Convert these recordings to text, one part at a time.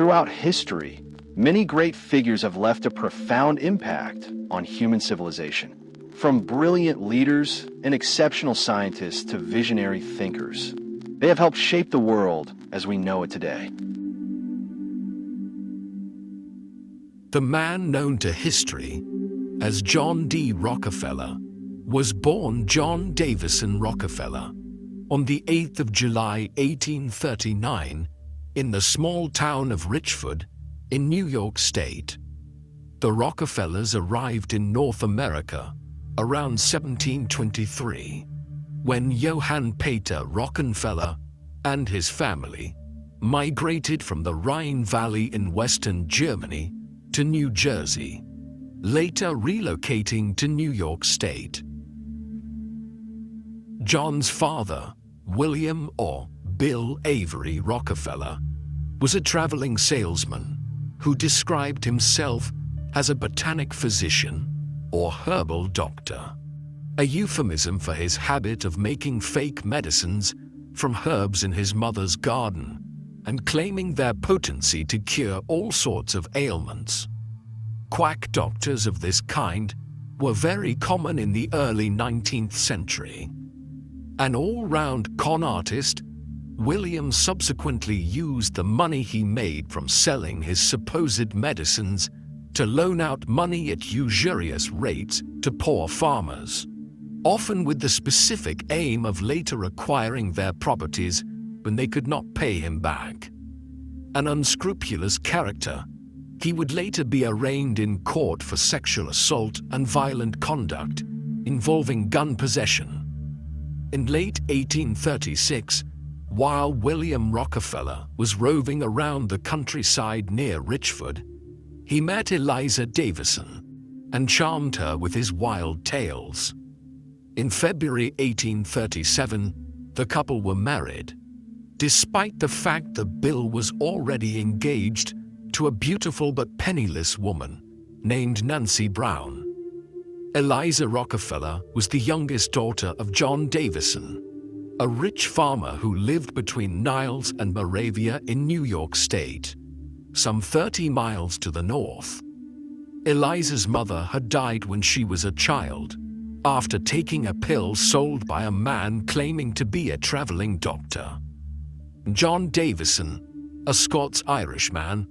Throughout history, many great figures have left a profound impact on human civilization. From brilliant leaders and exceptional scientists to visionary thinkers, they have helped shape the world as we know it today. The man known to history as John D. Rockefeller was born John Davison Rockefeller on the 8th of July 1839 in the small town of Richford in New York State. The Rockefellers arrived in North America around 1723, when Johann Peter Rockefeller and his family migrated from the Rhine Valley in western Germany to New Jersey, later relocating to New York State. John's father, William or Bill Avery Rockefeller, was a traveling salesman who described himself as a botanic physician or herbal doctor, a euphemism for his habit of making fake medicines from herbs in his mother's garden and claiming their potency to cure all sorts of ailments. Quack doctors of this kind were very common in the early 19th century. An all-round con artist, William subsequently used the money he made from selling his supposed medicines to loan out money at usurious rates to poor farmers, often with the specific aim of later acquiring their properties when they could not pay him back. An unscrupulous character, he would later be arraigned in court for sexual assault and violent conduct involving gun possession. In late 1836, while William Rockefeller was roving around the countryside near Richford, he met Eliza Davison and charmed her with his wild tales. In February 1837, the couple were married, despite the fact that Bill was already engaged to a beautiful but penniless woman named Nancy Brown. Eliza Rockefeller was the youngest daughter of John Davison, a rich farmer who lived between Niles and Moravia in New York State, some 30 miles to the north. Eliza's mother had died when she was a child, after taking a pill sold by a man claiming to be a traveling doctor. John Davison, a Scots-Irish man,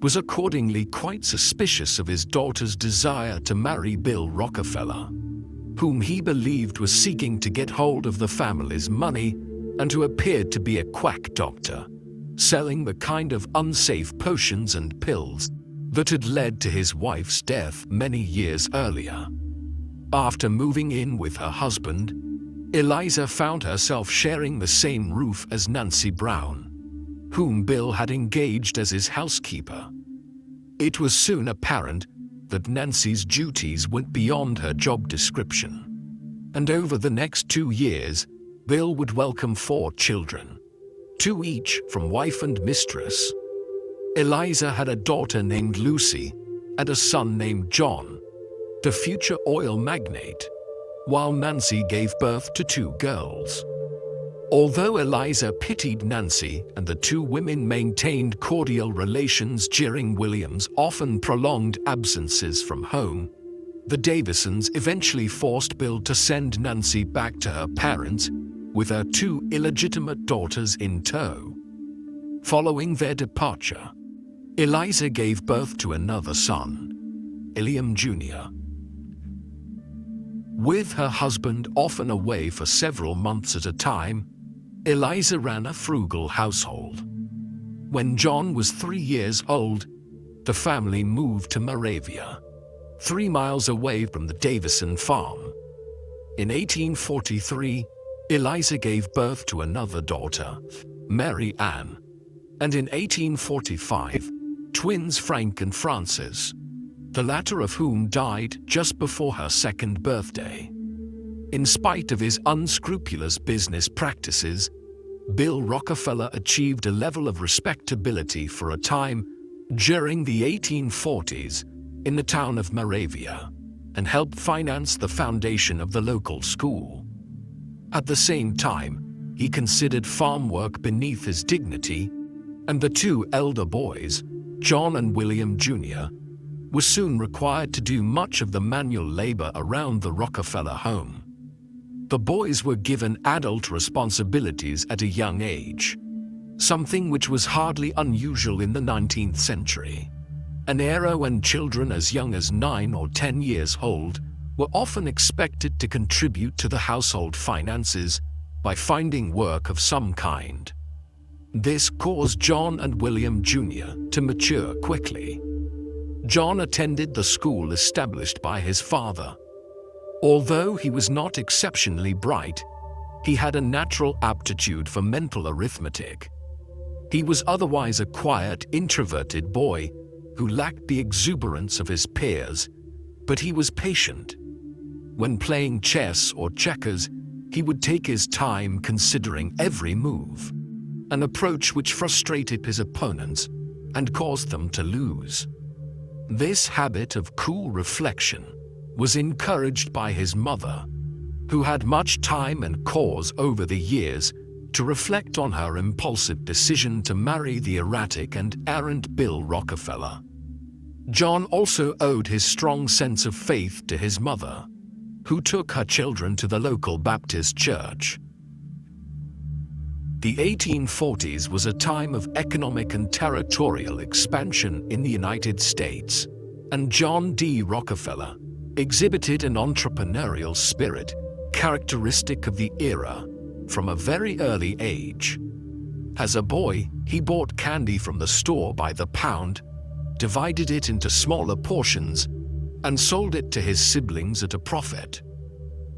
was accordingly quite suspicious of his daughter's desire to marry Bill Rockefeller, whom he believed was seeking to get hold of the family's money and who appeared to be a quack doctor, selling the kind of unsafe potions and pills that had led to his wife's death many years earlier. After moving in with her husband, Eliza found herself sharing the same roof as Nancy Brown, whom Bill had engaged as his housekeeper. It was soon apparent that Nancy's duties went beyond her job description, and over the next 2 years, Bill would welcome 4 children, 2 each from wife and mistress. Eliza had a daughter named Lucy and a son named John, the future oil magnate, while Nancy gave birth to 2 girls. Although Eliza pitied Nancy and the 2 women maintained cordial relations during William's often prolonged absences from home, the Davisons eventually forced Bill to send Nancy back to her parents with her 2 illegitimate daughters in tow. Following their departure, Eliza gave birth to another son, William Jr. With her husband often away for several months at a time, Eliza ran a frugal household. When John was 3 years old, the family moved to Moravia, 3 miles away from the Davison farm. In 1843, Eliza gave birth to another daughter, Mary Ann, and in 1845, twins Frank and Frances, the latter of whom died just before her 2nd birthday. In spite of his unscrupulous business practices, Bill Rockefeller achieved a level of respectability for a time during the 1840s in the town of Moravia and helped finance the foundation of the local school. At the same time, he considered farm work beneath his dignity and the two elder boys, John and William Jr., were soon required to do much of the manual labor around the Rockefeller home. The boys were given adult responsibilities at a young age, something which was hardly unusual in the 19th century, an era when children as young as 9 or 10 years old were often expected to contribute to the household finances by finding work of some kind. This caused John and William Jr. to mature quickly. John attended the school established by his father. Although he was not exceptionally bright, he had a natural aptitude for mental arithmetic. He was otherwise a quiet, introverted boy who lacked the exuberance of his peers, but he was patient. When playing chess or checkers, he would take his time considering every move, an approach which frustrated his opponents and caused them to lose. This habit of cool reflection was encouraged by his mother, who had much time and cause over the years to reflect on her impulsive decision to marry the erratic and errant Bill Rockefeller. John also owed his strong sense of faith to his mother, who took her children to the local Baptist church. The 1840s was a time of economic and territorial expansion in the United States, and John D. Rockefeller exhibited an entrepreneurial spirit characteristic of the era from a very early age. As a boy, he bought candy from the store by the pound, divided it into smaller portions, and sold it to his siblings at a profit.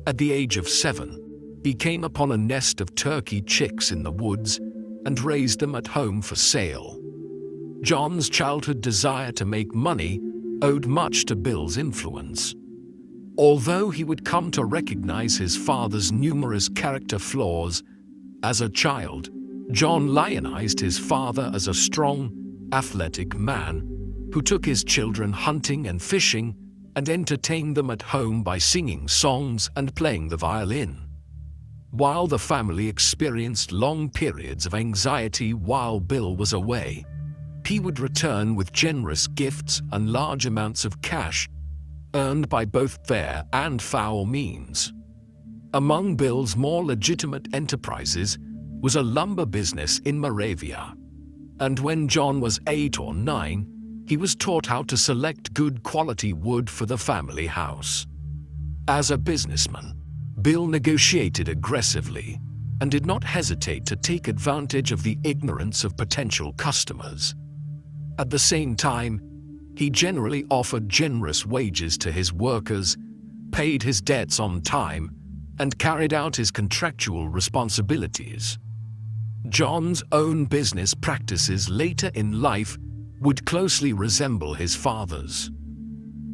At the age of 7, he came upon a nest of turkey chicks in the woods and raised them at home for sale. John's childhood desire to make money owed much to Bill's influence. Although he would come to recognize his father's numerous character flaws, as a child, John lionized his father as a strong, athletic man who took his children hunting and fishing and entertained them at home by singing songs and playing the violin. While the family experienced long periods of anxiety while Bill was away, he would return with generous gifts and large amounts of cash, earned by both fair and foul means. Among Bill's more legitimate enterprises was a lumber business in Moravia, and when John was 8 or 9, he was taught how to select good quality wood for the family house. As a businessman, Bill negotiated aggressively and did not hesitate to take advantage of the ignorance of potential customers. At the same time, he generally offered generous wages to his workers, paid his debts on time, and carried out his contractual responsibilities. John's own business practices later in life would closely resemble his father's.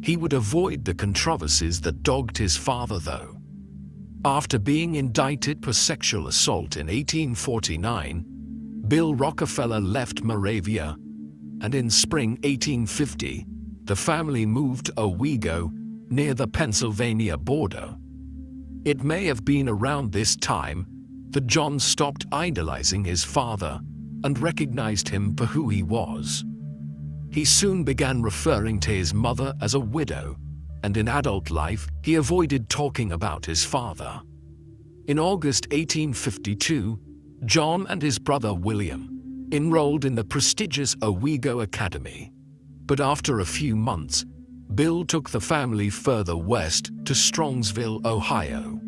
He would avoid the controversies that dogged his father, though. After being indicted for sexual assault in 1849, Bill Rockefeller left Moravia, and in spring 1850, the family moved to Owego, near the Pennsylvania border. It may have been around this time that John stopped idolizing his father and recognized him for who he was. He soon began referring to his mother as a widow, and in adult life, he avoided talking about his father. In August 1852, John and his brother William enrolled in the prestigious Owego Academy. But after a few months, Bill took the family further west to Strongsville, Ohio.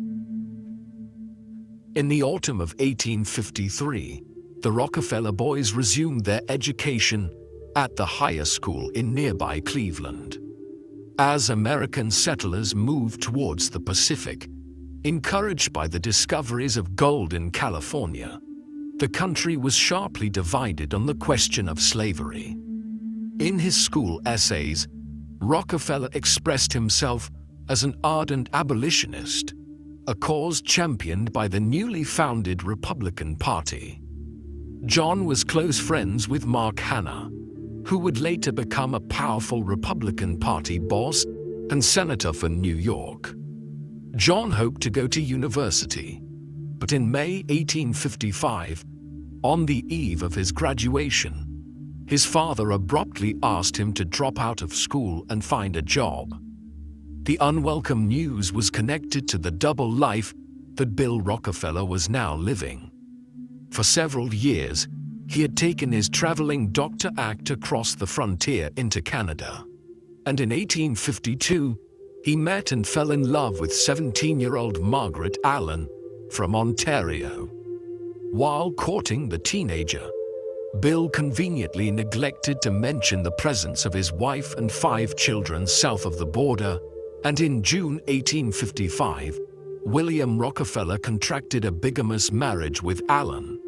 In the autumn of 1853, the Rockefeller boys resumed their education at the higher school in nearby Cleveland. As American settlers moved towards the Pacific, encouraged by the discoveries of gold in California, the country was sharply divided on the question of slavery. In his school essays, Rockefeller expressed himself as an ardent abolitionist, a cause championed by the newly founded Republican Party. John was close friends with Mark Hanna, who would later become a powerful Republican Party boss and senator for New York. John hoped to go to university, but in May 1855, On the eve of his graduation, his father abruptly asked him to drop out of school and find a job. The unwelcome news was connected to the double life that Bill Rockefeller was now living. For several years, he had taken his traveling doctor act across the frontier into Canada. And in 1852, he met and fell in love with 17-year-old Margaret Allen from Ontario. While courting the teenager, Bill conveniently neglected to mention the presence of his wife and 5 children south of the border, and in June 1855, William Rockefeller contracted a bigamous marriage with Allen.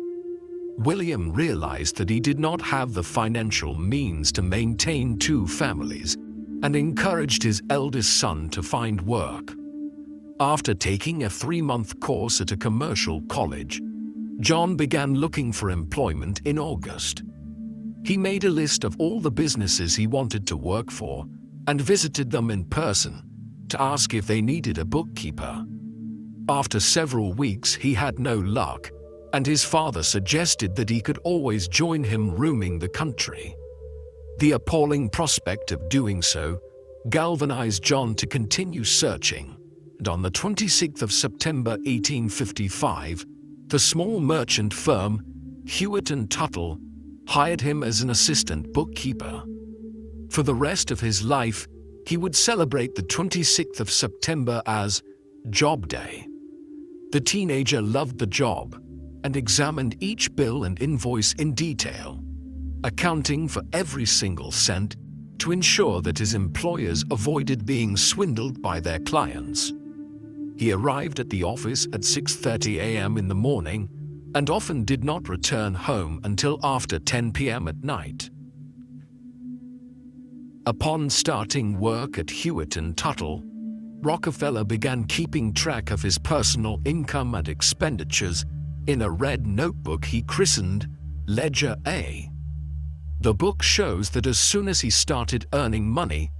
William realized that he did not have the financial means to maintain 2 families and encouraged his eldest son to find work. After taking a 3-month course at a commercial college, John began looking for employment in August. He made a list of all the businesses he wanted to work for and visited them in person to ask if they needed a bookkeeper. After several weeks, he had no luck, and his father suggested that he could always join him roaming the country. The appalling prospect of doing so galvanized John to continue searching, and on the 26th of September 1855, the small merchant firm, Hewitt & Tuttle, hired him as an assistant bookkeeper. For the rest of his life, he would celebrate the 26th of September as Job Day. The teenager loved the job and examined each bill and invoice in detail, accounting for every single cent to ensure that his employers avoided being swindled by their clients. He arrived at the office at 6:30 a.m. in the morning and often did not return home until after 10 p.m. at night. Upon starting work at Hewitt & Tuttle, Rockefeller began keeping track of his personal income and expenditures in a red notebook he christened Ledger A. The book shows that as soon as he started earning money,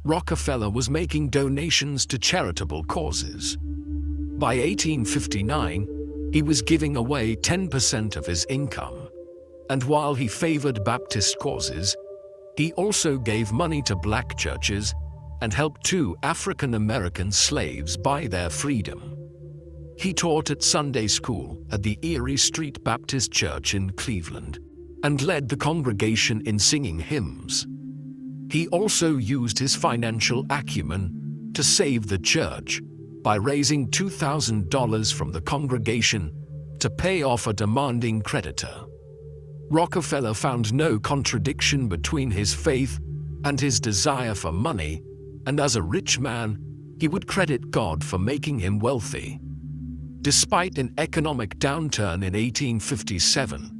Rockefeller was making donations to charitable causes. By 1859, he was giving away 10% of his income, and while he favored Baptist causes, he also gave money to black churches and helped 2 African American slaves buy their freedom. He taught at Sunday school at the Erie Street Baptist Church in Cleveland and led the congregation in singing hymns. He also used his financial acumen to save the church by raising $2,000 from the congregation to pay off a demanding creditor. Rockefeller found no contradiction between his faith and his desire for money, and as a rich man, he would credit God for making him wealthy. Despite an economic downturn in 1857,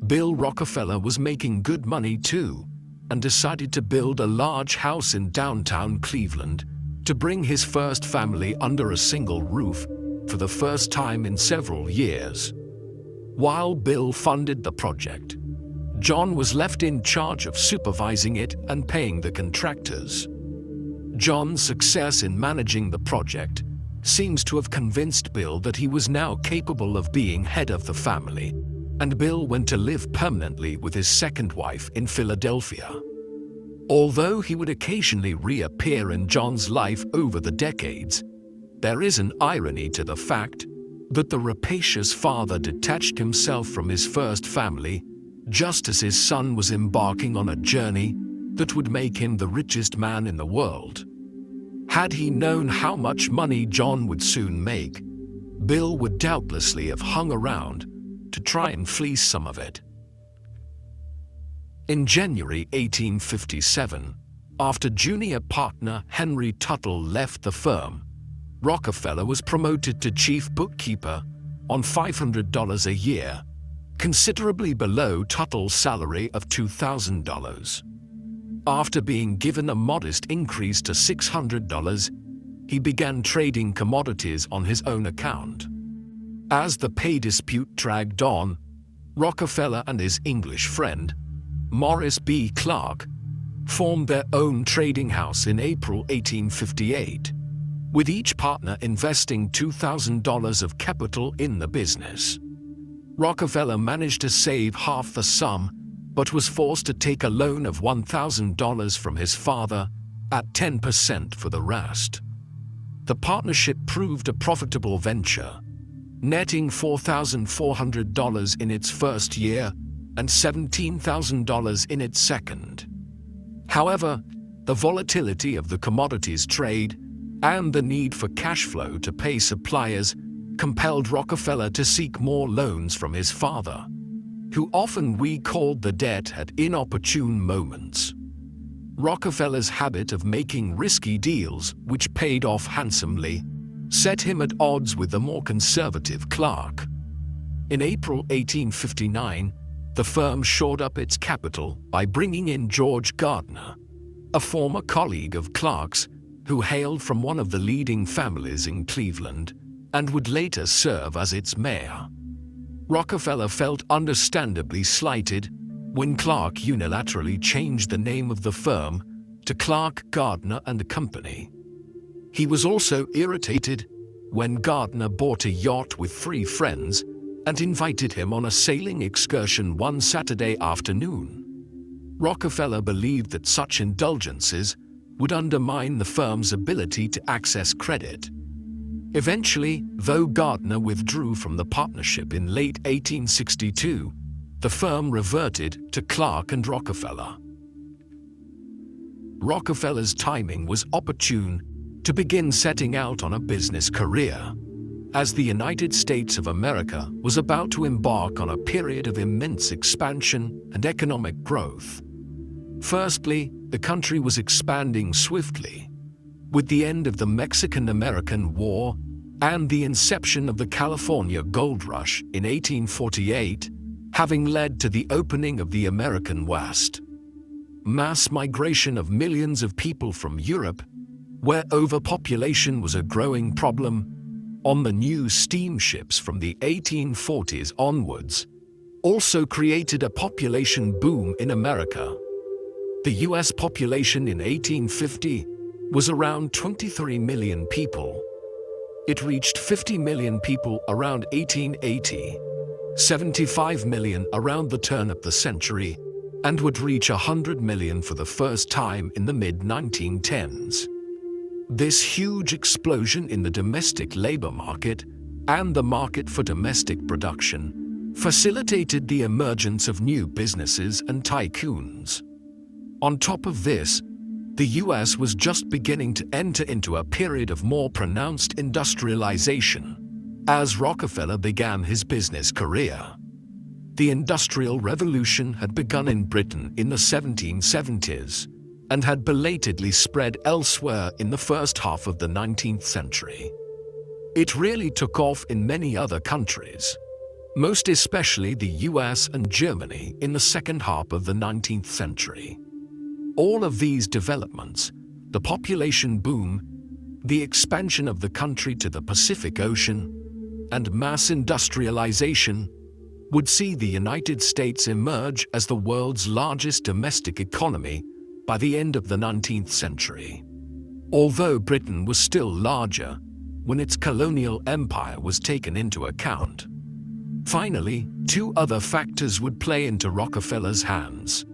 Bill Rockefeller was making good money too, and decided to build a large house in downtown Cleveland to bring his first family under a single roof for the first time in several years. While Bill funded the project, John was left in charge of supervising it and paying the contractors. John's success in managing the project seems to have convinced Bill that he was now capable of being head of the family, and Bill went to live permanently with his second wife in Philadelphia. Although he would occasionally reappear in John's life over the decades, there is an irony to the fact that the rapacious father detached himself from his first family just as his son was embarking on a journey that would make him the richest man in the world. Had he known how much money John would soon make, Bill would doubtlessly have hung around to try and fleece some of it. In January 1857, after junior partner Henry Tuttle left the firm, Rockefeller was promoted to chief bookkeeper on $500 a year, considerably below Tuttle's salary of $2,000. After being given a modest increase to $600, he began trading commodities on his own account. As the pay dispute dragged on, Rockefeller and his English friend, Morris B. Clark, formed their own trading house in April 1858, with each partner investing $2,000 of capital in the business. Rockefeller managed to save half the sum, but was forced to take a loan of $1,000 from his father at 10% for the rest. The partnership proved a profitable venture, netting $4,400 in its first year and $17,000 in its second. However, the volatility of the commodities trade and the need for cash flow to pay suppliers compelled Rockefeller to seek more loans from his father, who often recalled the debt at inopportune moments. Rockefeller's habit of making risky deals, which paid off handsomely, set him at odds with the more conservative Clark. In April 1859, the firm shored up its capital by bringing in George Gardner, a former colleague of Clark's who hailed from one of the leading families in Cleveland and would later serve as its mayor. Rockefeller felt understandably slighted when Clark unilaterally changed the name of the firm to Clark, Gardner and Company. He was also irritated when Gardner bought a yacht with 3 friends and invited him on a sailing excursion one Saturday afternoon. Rockefeller believed that such indulgences would undermine the firm's ability to access credit. Eventually, though Gardner withdrew from the partnership in late 1862, the firm reverted to Clark and Rockefeller. Rockefeller's timing was opportune to begin setting out on a business career, as the United States of America was about to embark on a period of immense expansion and economic growth. Firstly, the country was expanding swiftly. With the end of the Mexican-American War and the inception of the California Gold Rush in 1848, having led to the opening of the American West. Mass migration of millions of people from Europe, where overpopulation was a growing problem, on the new steamships from the 1840s onwards, also created a population boom in America. The U.S. population in 1850 was around 23 million people. It reached 50 million people around 1880, 75 million around the turn of the century, and would reach 100 million for the first time in the mid-1910s. This huge explosion in the domestic labor market and the market for domestic production facilitated the emergence of new businesses and tycoons. On top of this, the U.S. was just beginning to enter into a period of more pronounced industrialization as Rockefeller began his business career. The Industrial Revolution had begun in Britain in the 1770s and had belatedly spread elsewhere in the first half of the 19th century. It really took off in many other countries, most especially the US and Germany in the second half of the 19th century. All of these developments, the population boom, the expansion of the country to the Pacific Ocean, and mass industrialization, would see the United States emerge as the world's largest domestic economy by the end of the 19th century. Although Britain was still larger when its colonial empire was taken into account. Finally, 2 other factors would play into Rockefeller's hands.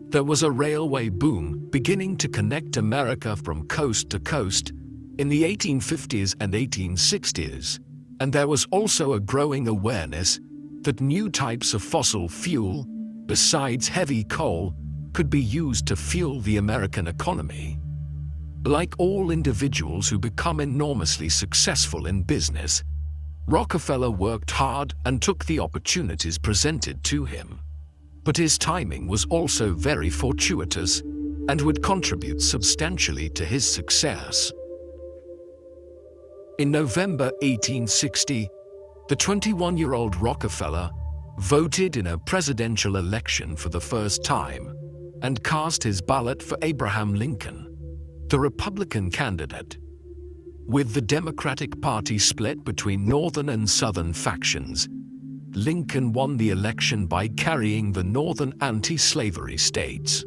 There was a railway boom beginning to connect America from coast to coast in the 1850s and 1860s, and there was also a growing awareness that new types of fossil fuel, besides heavy coal, could be used to fuel the American economy. Like all individuals who become enormously successful in business, Rockefeller worked hard and took the opportunities presented to him. But his timing was also very fortuitous and would contribute substantially to his success. In November 1860, the 21-year-old Rockefeller voted in a presidential election for the first time and cast his ballot for Abraham Lincoln, the Republican candidate. With the Democratic Party split between Northern and Southern factions, Lincoln won the election by carrying the Northern anti-slavery states.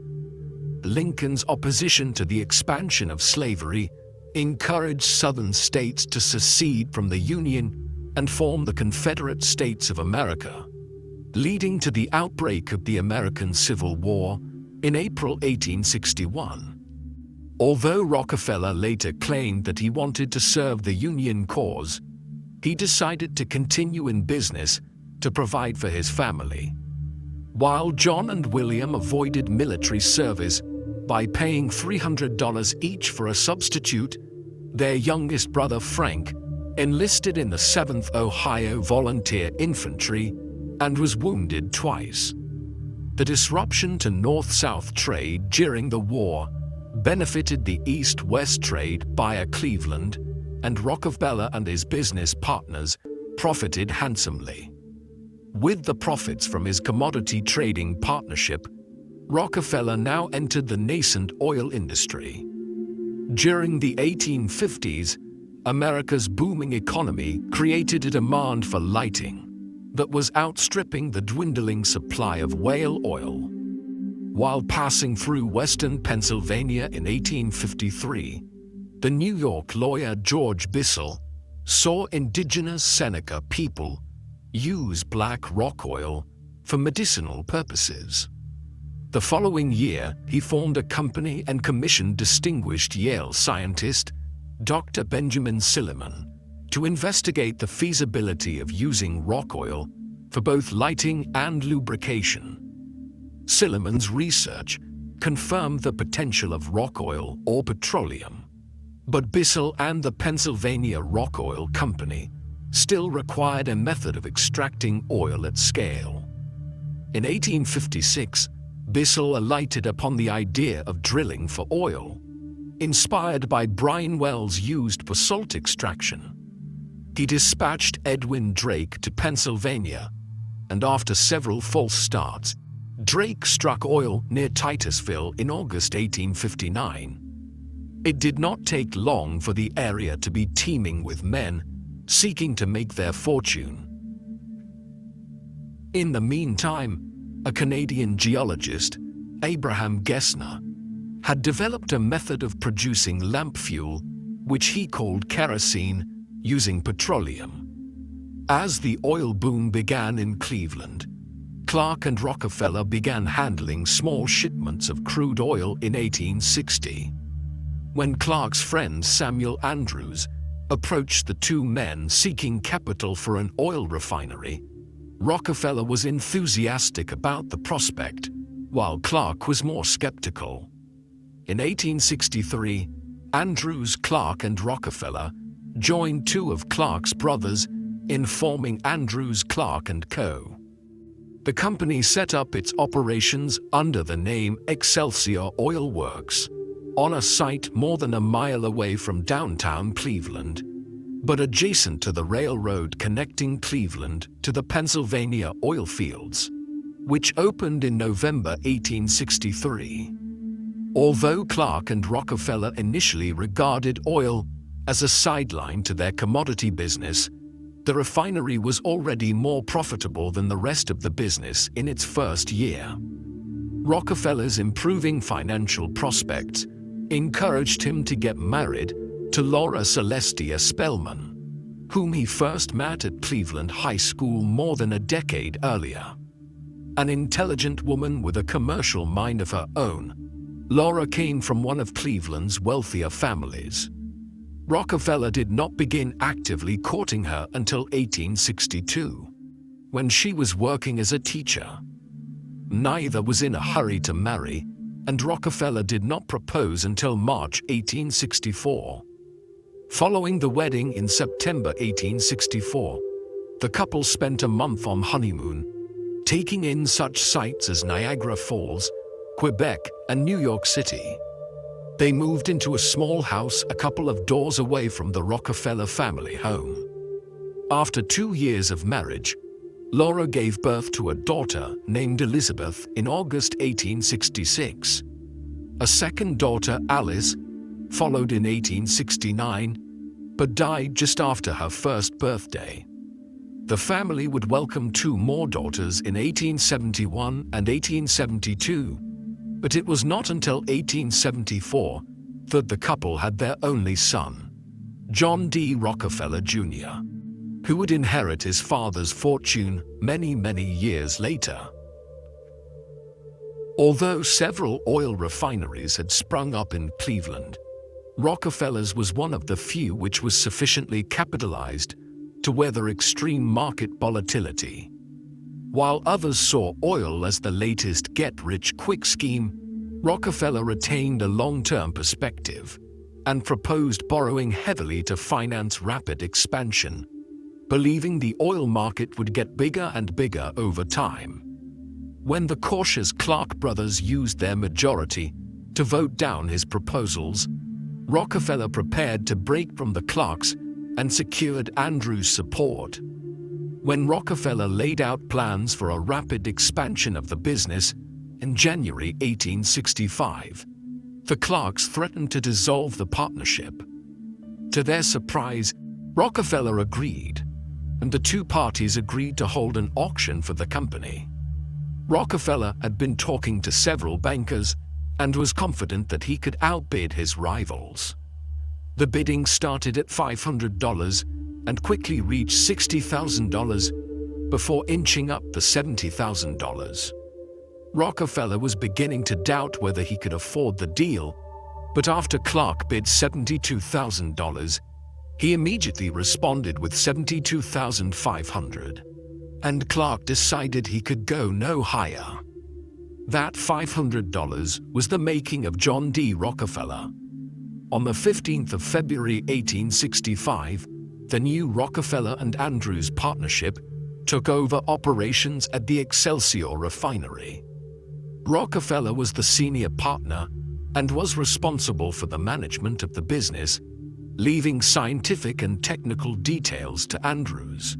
Lincoln's opposition to the expansion of slavery encouraged Southern states to secede from the Union and form the Confederate States of America, leading to the outbreak of the American Civil War in April 1861. Although Rockefeller later claimed that he wanted to serve the Union cause, he decided to continue in business to provide for his family. While John and William avoided military service by paying $300 each for a substitute, their youngest brother Frank enlisted in the 7th Ohio Volunteer Infantry and was wounded twice. The disruption to North-South trade during the war benefited the East-West trade via Cleveland, and Rockefeller and his business partners profited handsomely. With the profits from his commodity trading partnership, Rockefeller now entered the nascent oil industry. During the 1850s, America's booming economy created a demand for lighting that was outstripping the dwindling supply of whale oil. While passing through western Pennsylvania in 1853, the New York lawyer George Bissell saw indigenous Seneca people use black rock oil for medicinal purposes. The following year, he formed a company and commissioned distinguished Yale scientist Dr. Benjamin Silliman to investigate the feasibility of using rock oil for both lighting and lubrication. Silliman's research confirmed the potential of rock oil or petroleum, but Bissell and the Pennsylvania Rock Oil Company still required a method of extracting oil at scale. In 1856, Bissell alighted upon the idea of drilling for oil, inspired by brine wells used for salt extraction. He dispatched Edwin Drake to Pennsylvania, and after several false starts, Drake struck oil near Titusville in August 1859. It did not take long for the area to be teeming with men seeking to make their fortune. In the meantime, a Canadian geologist, Abraham Gessner, had developed a method of producing lamp fuel, which he called kerosene, using petroleum. As the oil boom began in Cleveland, Clark and Rockefeller began handling small shipments of crude oil in 1860. When Clark's friend Samuel Andrews approached the two men seeking capital for an oil refinery, Rockefeller was enthusiastic about the prospect, while Clark was more skeptical. In 1863, Andrews, Clark, and Rockefeller joined two of Clark's brothers in forming Andrews, Clark & Co. The company set up its operations under the name Excelsior Oil Works, on a site more than a mile away from downtown Cleveland, but adjacent to the railroad connecting Cleveland to the Pennsylvania oil fields, which opened in November 1863. Although Clark and Rockefeller initially regarded oil as a sideline to their commodity business, the refinery was already more profitable than the rest of the business in its first year. Rockefeller's improving financial prospects encouraged him to get married to Laura Celestia Spellman, whom he first met at Cleveland High School more than a decade earlier. An intelligent woman with a commercial mind of her own, Laura came from one of Cleveland's wealthier families. Rockefeller did not begin actively courting her until 1862, when she was working as a teacher. Neither was in a hurry to marry, and Rockefeller did not propose until March 1864. Following the wedding in September 1864, the couple spent a month on honeymoon, taking in such sights as Niagara Falls, Quebec, and New York City. They moved into a small house a couple of doors away from the Rockefeller family home. After 2 years of marriage, Laura gave birth to a daughter named Elizabeth in August 1866. A second daughter, Alice, followed in 1869, but died just after her first birthday. The family would welcome 2 more daughters in 1871 and 1872, but it was not until 1874 that the couple had their only son, John D. Rockefeller Jr. who would inherit his father's fortune many years later. Although several oil refineries had sprung up in Cleveland, Rockefeller's was one of the few which was sufficiently capitalized to weather extreme market volatility. While others saw oil as the latest get-rich-quick scheme, Rockefeller retained a long-term perspective and proposed borrowing heavily to finance rapid expansion, believing the oil market would get bigger and bigger over time. When the cautious Clark brothers used their majority to vote down his proposals, Rockefeller prepared to break from the Clarks and secured Andrews' support. When Rockefeller laid out plans for a rapid expansion of the business in January 1865, the Clarks threatened to dissolve the partnership. To their surprise, Rockefeller agreed, and the two parties agreed to hold an auction for the company. Rockefeller had been talking to several bankers and was confident that he could outbid his rivals. The bidding started at $500 and quickly reached $60,000 before inching up to $70,000. Rockefeller was beginning to doubt whether he could afford the deal, but after Clark bid $72,000, he immediately responded with $72,500. And Clark decided he could go no higher. That $500 was the making of John D. Rockefeller. On the 15th of February 1865, the new Rockefeller and Andrews partnership took over operations at the Excelsior refinery. Rockefeller was the senior partner and was responsible for the management of the business, leaving scientific and technical details to Andrews.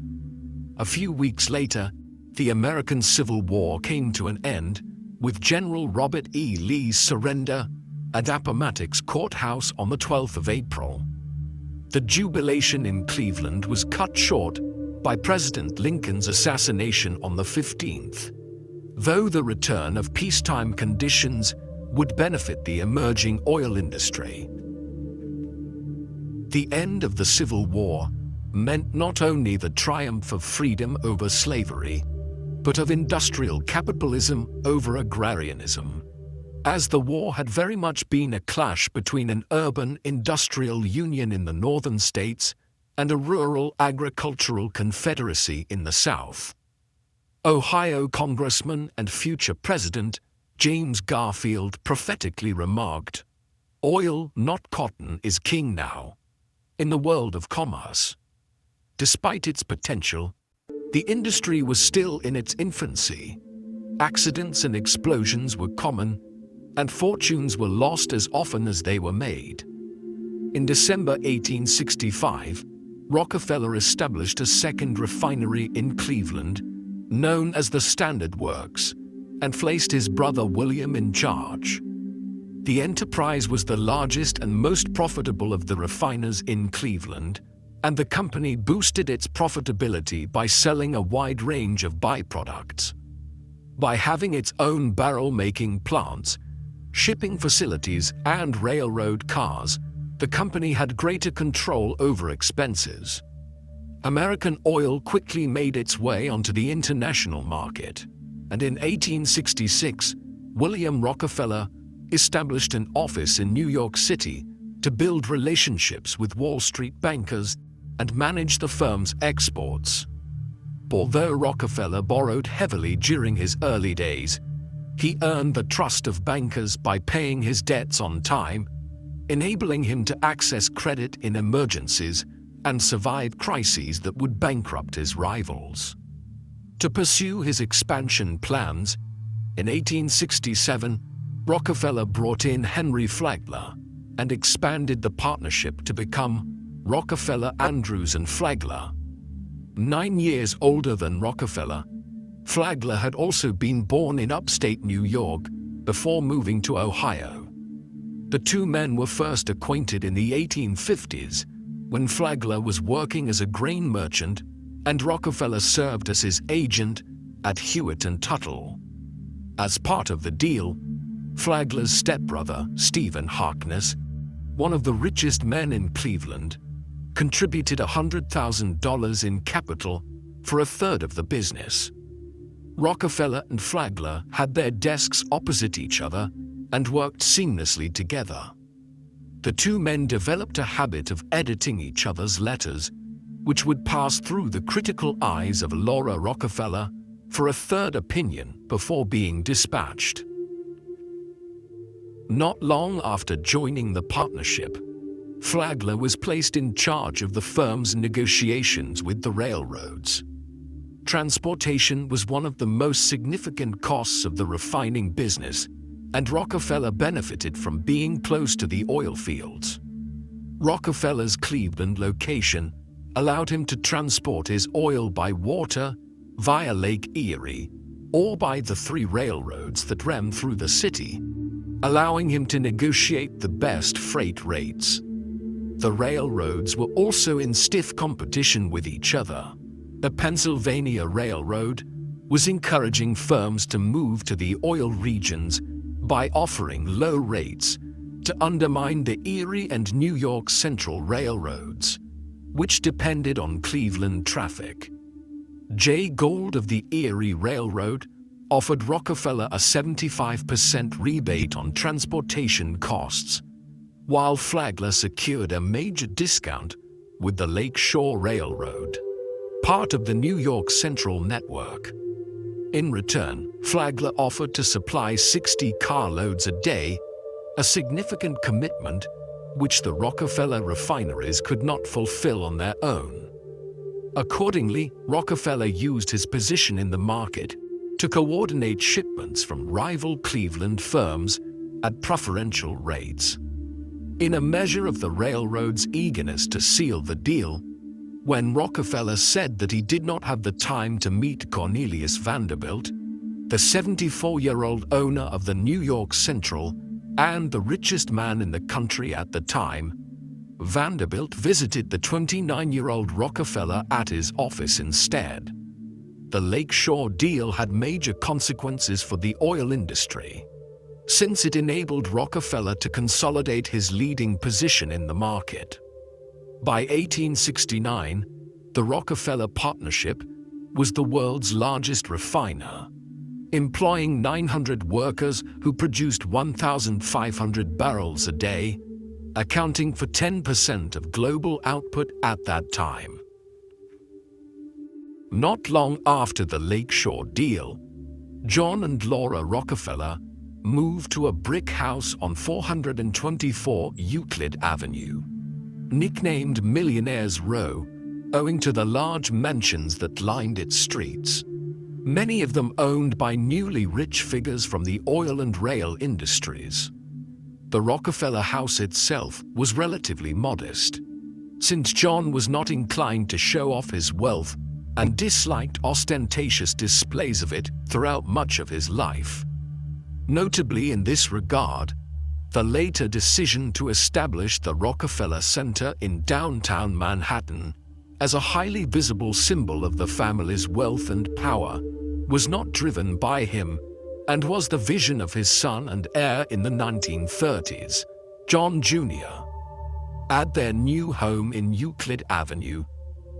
A few weeks later, the American Civil War came to an end with General Robert E. Lee's surrender at Appomattox Courthouse on the 12th of April. The jubilation in Cleveland was cut short by President Lincoln's assassination on the 15th. Though the return of peacetime conditions would benefit the emerging oil industry. The end of the Civil War meant not only the triumph of freedom over slavery, but of industrial capitalism over agrarianism, as the war had very much been a clash between an urban industrial union in the northern states and a rural agricultural confederacy in the South. Ohio Congressman and future President James Garfield prophetically remarked, "Oil, not cotton, is king now in the world of commerce." Despite its potential, the industry was still in its infancy. Accidents and explosions were common, and fortunes were lost as often as they were made. In December 1865, Rockefeller established a second refinery in Cleveland, known as the Standard Works, and placed his brother William in charge. The enterprise was the largest and most profitable of the refiners in Cleveland, and the company boosted its profitability by selling a wide range of byproducts. By having its own barrel-making plants, shipping facilities, and railroad cars, the company had greater control over expenses. American oil quickly made its way onto the international market, and in 1866, William Rockefeller established an office in New York City to build relationships with Wall Street bankers and manage the firm's exports. Although Rockefeller borrowed heavily during his early days, he earned the trust of bankers by paying his debts on time, enabling him to access credit in emergencies and survive crises that would bankrupt his rivals. To pursue his expansion plans, in 1867, Rockefeller brought in Henry Flagler and expanded the partnership to become Rockefeller, Andrews and Flagler. 9 years older than Rockefeller, Flagler had also been born in upstate New York before moving to Ohio. The two men were first acquainted in the 1850s when Flagler was working as a grain merchant and Rockefeller served as his agent at Hewitt and Tuttle. As part of the deal, Flagler's stepbrother, Stephen Harkness, one of the richest men in Cleveland, contributed $100,000 in capital for a third of the business. Rockefeller and Flagler had their desks opposite each other and worked seamlessly together. The two men developed a habit of editing each other's letters, which would pass through the critical eyes of Laura Rockefeller for a third opinion before being dispatched. Not long after joining the partnership, Flagler was placed in charge of the firm's negotiations with the railroads. Transportation was one of the most significant costs of the refining business, and Rockefeller benefited from being close to the oil fields. Rockefeller's Cleveland location allowed him to transport his oil by water, via Lake Erie, or by the three railroads that ran through the city, allowing him to negotiate the best freight rates. The railroads were also in stiff competition with each other. The Pennsylvania Railroad was encouraging firms to move to the oil regions by offering low rates to undermine the Erie and New York Central railroads, which depended on Cleveland traffic. Jay Gould of the Erie Railroad offered Rockefeller a 75% rebate on transportation costs, while Flagler secured a major discount with the Lake Shore Railroad, part of the New York Central network. In return, Flagler offered to supply 60 carloads a day, a significant commitment which the Rockefeller refineries could not fulfill on their own. Accordingly, Rockefeller used his position in the market to coordinate shipments from rival Cleveland firms at preferential rates. In a measure of the railroad's eagerness to seal the deal, when Rockefeller said that he did not have the time to meet Cornelius Vanderbilt, the 74-year-old owner of the New York Central and the richest man in the country at the time, Vanderbilt visited the 29-year-old Rockefeller at his office instead. The Lake Shore deal had major consequences for the oil industry, since it enabled Rockefeller to consolidate his leading position in the market. By 1869, the Rockefeller Partnership was the world's largest refiner, employing 900 workers who produced 1,500 barrels a day, accounting for 10% of global output at that time. Not long after the Lake Shore deal, John and Laura Rockefeller moved to a brick house on 424 Euclid Avenue, nicknamed Millionaire's Row, owing to the large mansions that lined its streets, many of them owned by newly rich figures from the oil and rail industries. The Rockefeller house itself was relatively modest, since John was not inclined to show off his wealth and disliked ostentatious displays of it throughout much of his life. Notably in this regard, the later decision to establish the Rockefeller Center in downtown Manhattan as a highly visible symbol of the family's wealth and power was not driven by him and was the vision of his son and heir in the 1930s, John Jr. At their new home in Euclid Avenue,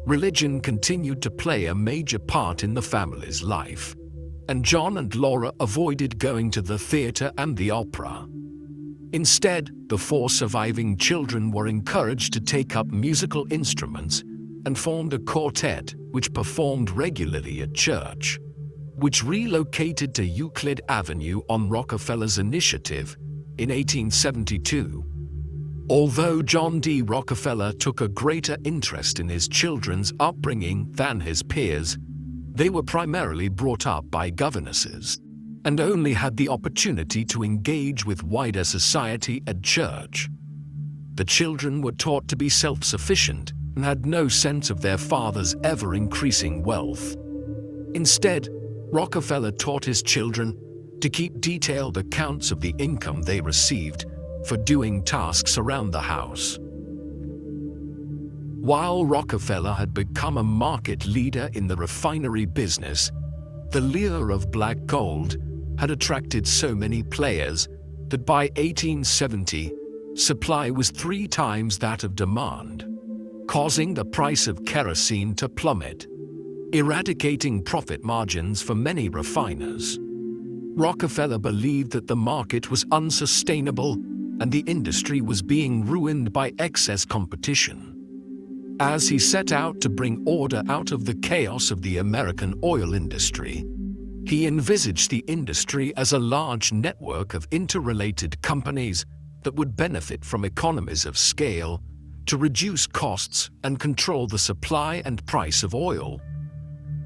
religion continued to play a major part in the family's life, and John and Laura avoided going to the theater and the opera. Instead, the four surviving children were encouraged to take up musical instruments and formed a quartet which performed regularly at church, which relocated to Euclid Avenue on Rockefeller's initiative in 1872. Although John D. Rockefeller took a greater interest in his children's upbringing than his peers, they were primarily brought up by governesses and only had the opportunity to engage with wider society at church. The children were taught to be self-sufficient and had no sense of their father's ever-increasing wealth. Instead, Rockefeller taught his children to keep detailed accounts of the income they received for doing tasks around the house. While Rockefeller had become a market leader in the refinery business, the lure of black gold had attracted so many players that by 1870, supply was 3 times that of demand. causing the price of kerosene to plummet, eradicating profit margins for many refiners. Rockefeller believed that the market was unsustainable and the industry was being ruined by excess competition. As he set out to bring order out of the chaos of the American oil industry, he envisaged the industry as a large network of interrelated companies that would benefit from economies of scale to reduce costs and control the supply and price of oil.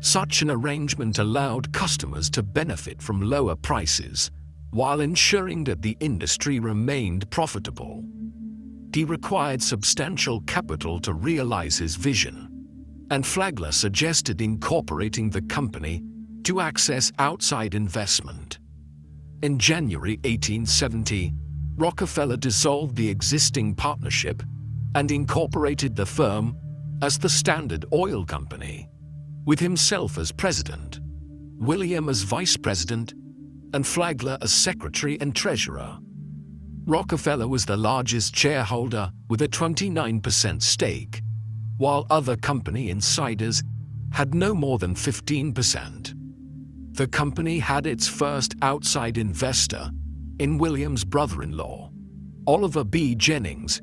Such an arrangement allowed customers to benefit from lower prices while ensuring that the industry remained profitable. He required substantial capital to realize his vision, and Flagler suggested incorporating the company to access outside investment. In January 1870, Rockefeller dissolved the existing partnership and incorporated the firm as the Standard Oil Company, with himself as president, William as vice president, and Flagler as secretary and treasurer. Rockefeller was the largest shareholder with a 29% stake, while other company insiders had no more than 15%. The company had its first outside investor in William's brother-in-law, Oliver B. Jennings,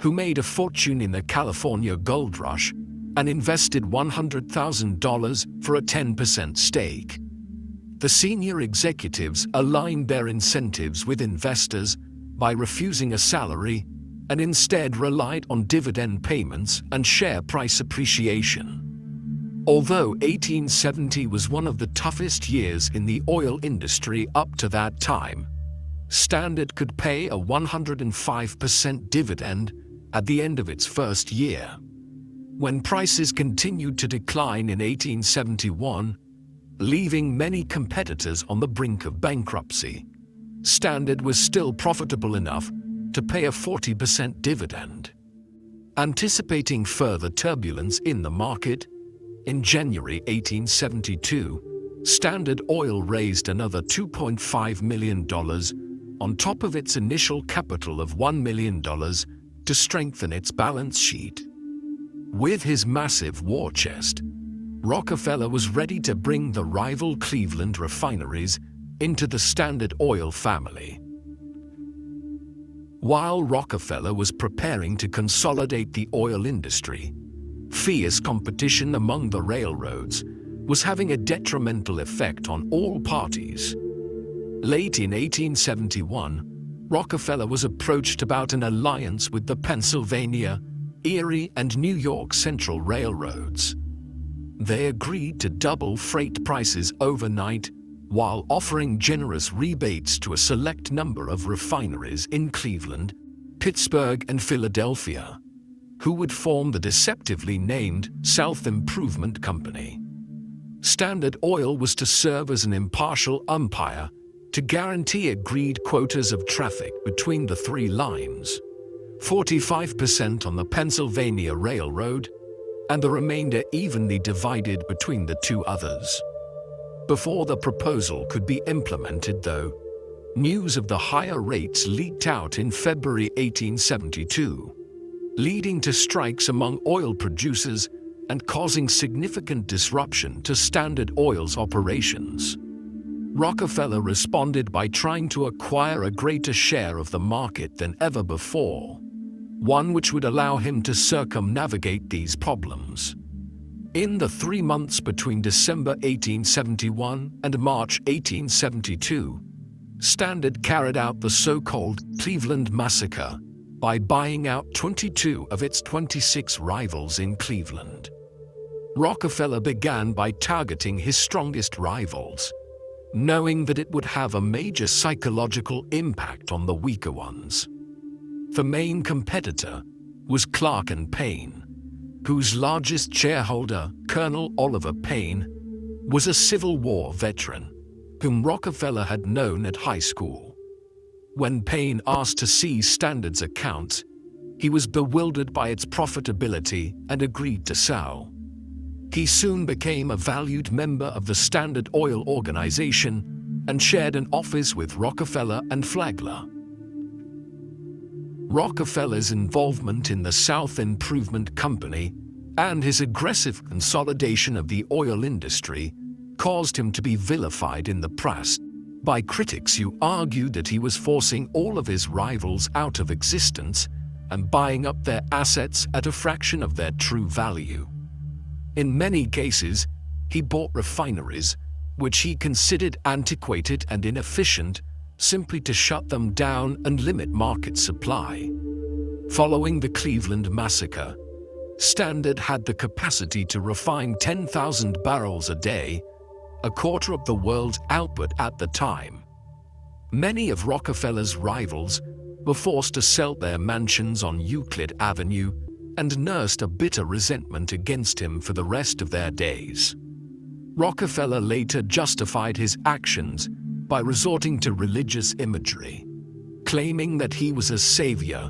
who made a fortune in the California gold rush and invested $100,000 for a 10% stake. The senior executives aligned their incentives with investors by refusing a salary and instead relied on dividend payments and share price appreciation. Although 1870 was one of the toughest years in the oil industry up to that time, Standard could pay a 105% dividend at the end of its first year. When prices continued to decline in 1871, leaving many competitors on the brink of bankruptcy, Standard was still profitable enough to pay a 40% dividend. Anticipating further turbulence in the market, in January 1872, Standard Oil raised another $2.5 million on top of its initial capital of $1 million to strengthen its balance sheet. With his massive war chest, Rockefeller was ready to bring the rival Cleveland refineries into the Standard Oil family. While Rockefeller was preparing to consolidate the oil industry, fierce competition among the railroads was having a detrimental effect on all parties. Late in 1871, Rockefeller was approached about an alliance with the Pennsylvania, Erie, and New York Central Railroads. They agreed to double freight prices overnight while offering generous rebates to a select number of refineries in Cleveland, Pittsburgh, and Philadelphia, who would form the deceptively named South Improvement Company. Standard Oil was to serve as an impartial umpire to guarantee agreed quotas of traffic between the three lines, 45% on the Pennsylvania Railroad, and the remainder evenly divided between the two others. Before the proposal could be implemented, though, news of the higher rates leaked out in February 1872, leading to strikes among oil producers and causing significant disruption to Standard Oil's operations. Rockefeller responded by trying to acquire a greater share of the market than ever before, one which would allow him to circumnavigate these problems. In the 3 months between December 1871 and March 1872, Standard carried out the so-called Cleveland Massacre by buying out 22 of its 26 rivals in Cleveland. Rockefeller began by targeting his strongest rivals, knowing that it would have a major psychological impact on the weaker ones. The main competitor was Clark and Payne, whose largest shareholder, Colonel Oliver Payne, was a Civil War veteran whom Rockefeller had known at high school. When Payne asked to see Standard's accounts, he was bewildered by its profitability and agreed to sell. He soon became a valued member of the Standard Oil organization and shared an office with Rockefeller and Flagler. Rockefeller's involvement in the South Improvement Company and his aggressive consolidation of the oil industry caused him to be vilified in the press by critics who argued that he was forcing all of his rivals out of existence and buying up their assets at a fraction of their true value. In many cases, he bought refineries, which he considered antiquated and inefficient, simply to shut them down and limit market supply. Following the Cleveland massacre, Standard had the capacity to refine 10,000 barrels a day, a quarter of the world's output at the time. Many of Rockefeller's rivals were forced to sell their mansions on Euclid Avenue and nursed a bitter resentment against him for the rest of their days. Rockefeller later justified his actions by resorting to religious imagery, claiming that he was a savior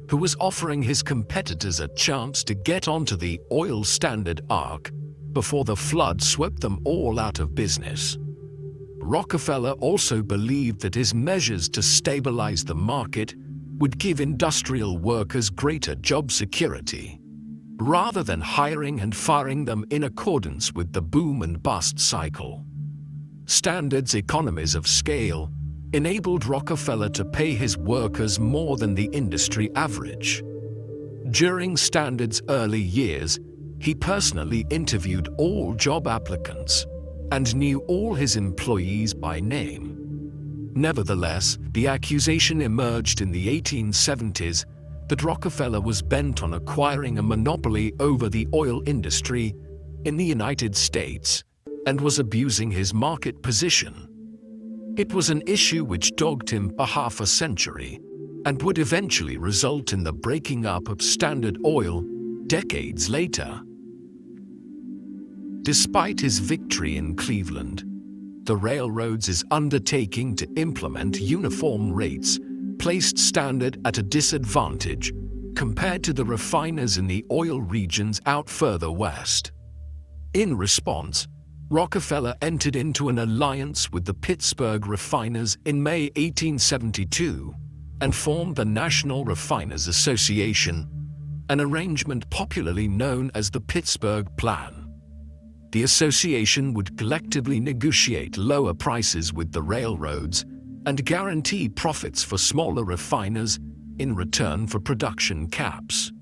who was offering his competitors a chance to get onto the oil Standard ark before the flood swept them all out of business. Rockefeller also believed that his measures to stabilize the market would give industrial workers greater job security, rather than hiring and firing them in accordance with the boom and bust cycle. Standard's economies of scale enabled Rockefeller to pay his workers more than the industry average. During Standard's early years, he personally interviewed all job applicants and knew all his employees by name. Nevertheless, the accusation emerged in the 1870s that Rockefeller was bent on acquiring a monopoly over the oil industry in the United States and was abusing his market position. It was an issue which dogged him for half a century and would eventually result in the breaking up of Standard Oil decades later. Despite his victory in Cleveland, the railroads' undertaking to implement uniform rates placed Standard at a disadvantage compared to the refiners in the oil regions out further west. In response, Rockefeller entered into an alliance with the Pittsburgh refiners in May 1872 and formed the National Refiners Association, an arrangement popularly known as the Pittsburgh Plan. The association would collectively negotiate lower prices with the railroads and guarantee profits for smaller refiners in return for production caps.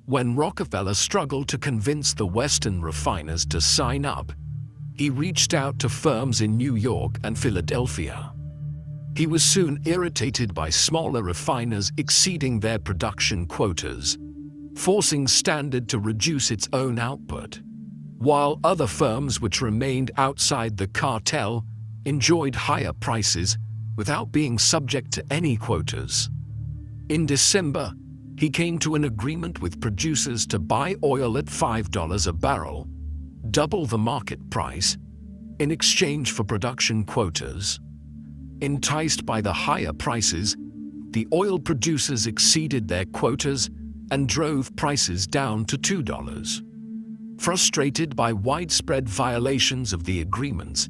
When Rockefeller struggled to convince the Western refiners to sign up, he reached out to firms in New York and Philadelphia. He was soon irritated by smaller refiners exceeding their production quotas, forcing Standard to reduce its own output, while other firms which remained outside the cartel enjoyed higher prices without being subject to any quotas. In December, he came to an agreement with producers to buy oil at $5 a barrel, double the market price, in exchange for production quotas. Enticed by the higher prices, the oil producers exceeded their quotas and drove prices down to $2. Frustrated by widespread violations of the agreements,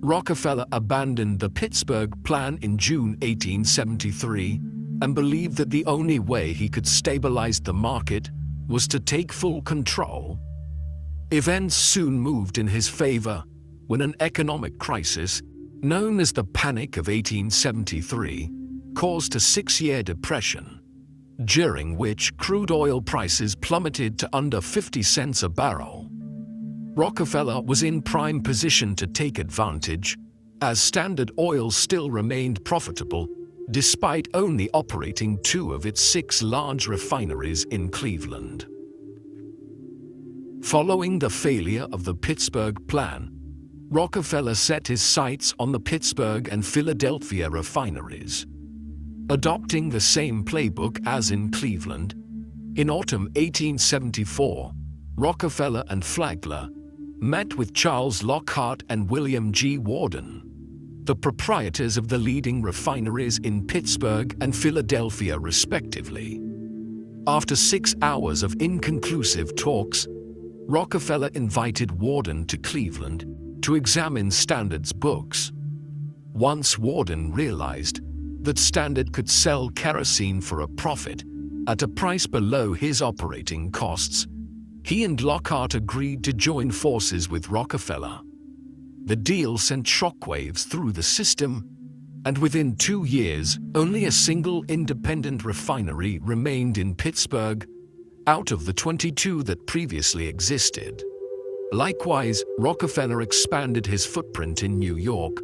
Rockefeller abandoned the Pittsburgh Plan in June 1873 and believed that the only way he could stabilize the market was to take full control. Events soon moved in his favor when an economic crisis, known as the Panic of 1873, caused a 6-year depression, during which crude oil prices plummeted to under 50 cents a barrel. Rockefeller was in prime position to take advantage, as Standard Oil still remained profitable despite only operating 2 of its 6 large refineries in Cleveland. Following the failure of the Pittsburgh Plan, Rockefeller set his sights on the Pittsburgh and Philadelphia refineries. Adopting the same playbook as in Cleveland, in autumn 1874, Rockefeller and Flagler met with Charles Lockhart and William G. Worden, the proprietors of the leading refineries in Pittsburgh and Philadelphia respectively. After 6 hours of inconclusive talks, Rockefeller invited Worden to Cleveland to examine Standard's books. Once Worden realized that Standard could sell kerosene for a profit at a price below his operating costs, he and Lockhart agreed to join forces with Rockefeller. The deal sent shockwaves through the system, and within 2 years, only a single independent refinery remained in Pittsburgh out of the 22 that previously existed. Likewise, Rockefeller expanded his footprint in New York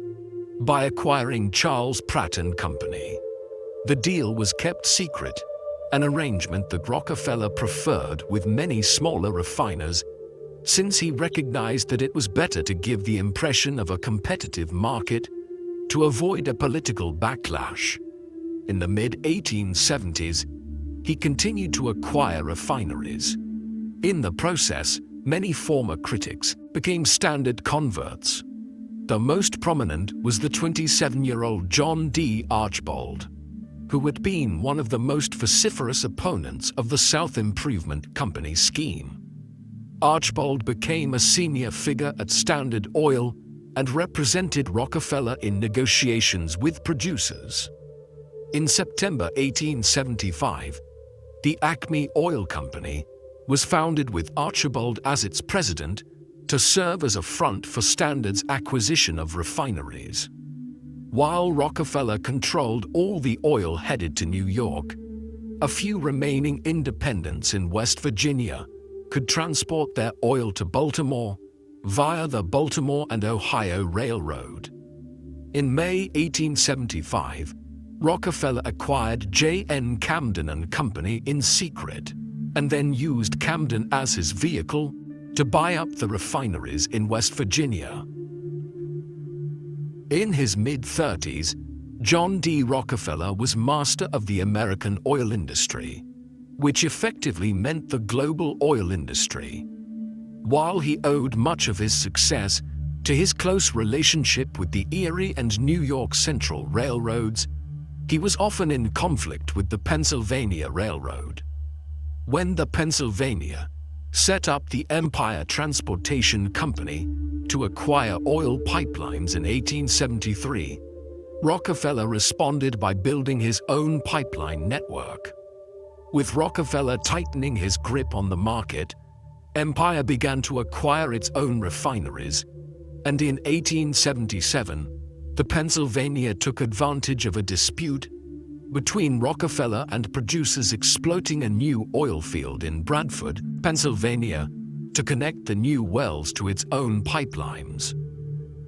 by acquiring Charles Pratt and Company. The deal was kept secret, an arrangement that Rockefeller preferred with many smaller refiners, since he recognized that it was better to give the impression of a competitive market to avoid a political backlash. In the mid-1870s, he continued to acquire refineries. In the process, many former critics became Standard converts. The most prominent was the 27-year-old John D. Archbold, who had been one of the most vociferous opponents of the South Improvement Company scheme. Archbold became a senior figure at Standard Oil and represented Rockefeller in negotiations with producers. In September 1875, the Acme Oil Company was founded with Archbold as its president to serve as a front for Standard's acquisition of refineries. While Rockefeller controlled all the oil headed to New York, a few remaining independents in West Virginia could transport their oil to Baltimore via the Baltimore and Ohio Railroad. In May 1875, Rockefeller acquired J.N. Camden and Company in secret, and then used Camden as his vehicle to buy up the refineries in West Virginia. In his mid-30s, John D. Rockefeller was master of the American oil industry, which effectively meant the global oil industry. While he owed much of his success to his close relationship with the Erie and New York Central Railroads, he was often in conflict with the Pennsylvania Railroad. When the Pennsylvania set up the Empire Transportation Company to acquire oil pipelines in 1873, Rockefeller responded by building his own pipeline network. With Rockefeller tightening his grip on the market, Empire began to acquire its own refineries, and in 1877, the Pennsylvania took advantage of a dispute between Rockefeller and producers exploiting a new oil field in Bradford, Pennsylvania, to connect the new wells to its own pipelines.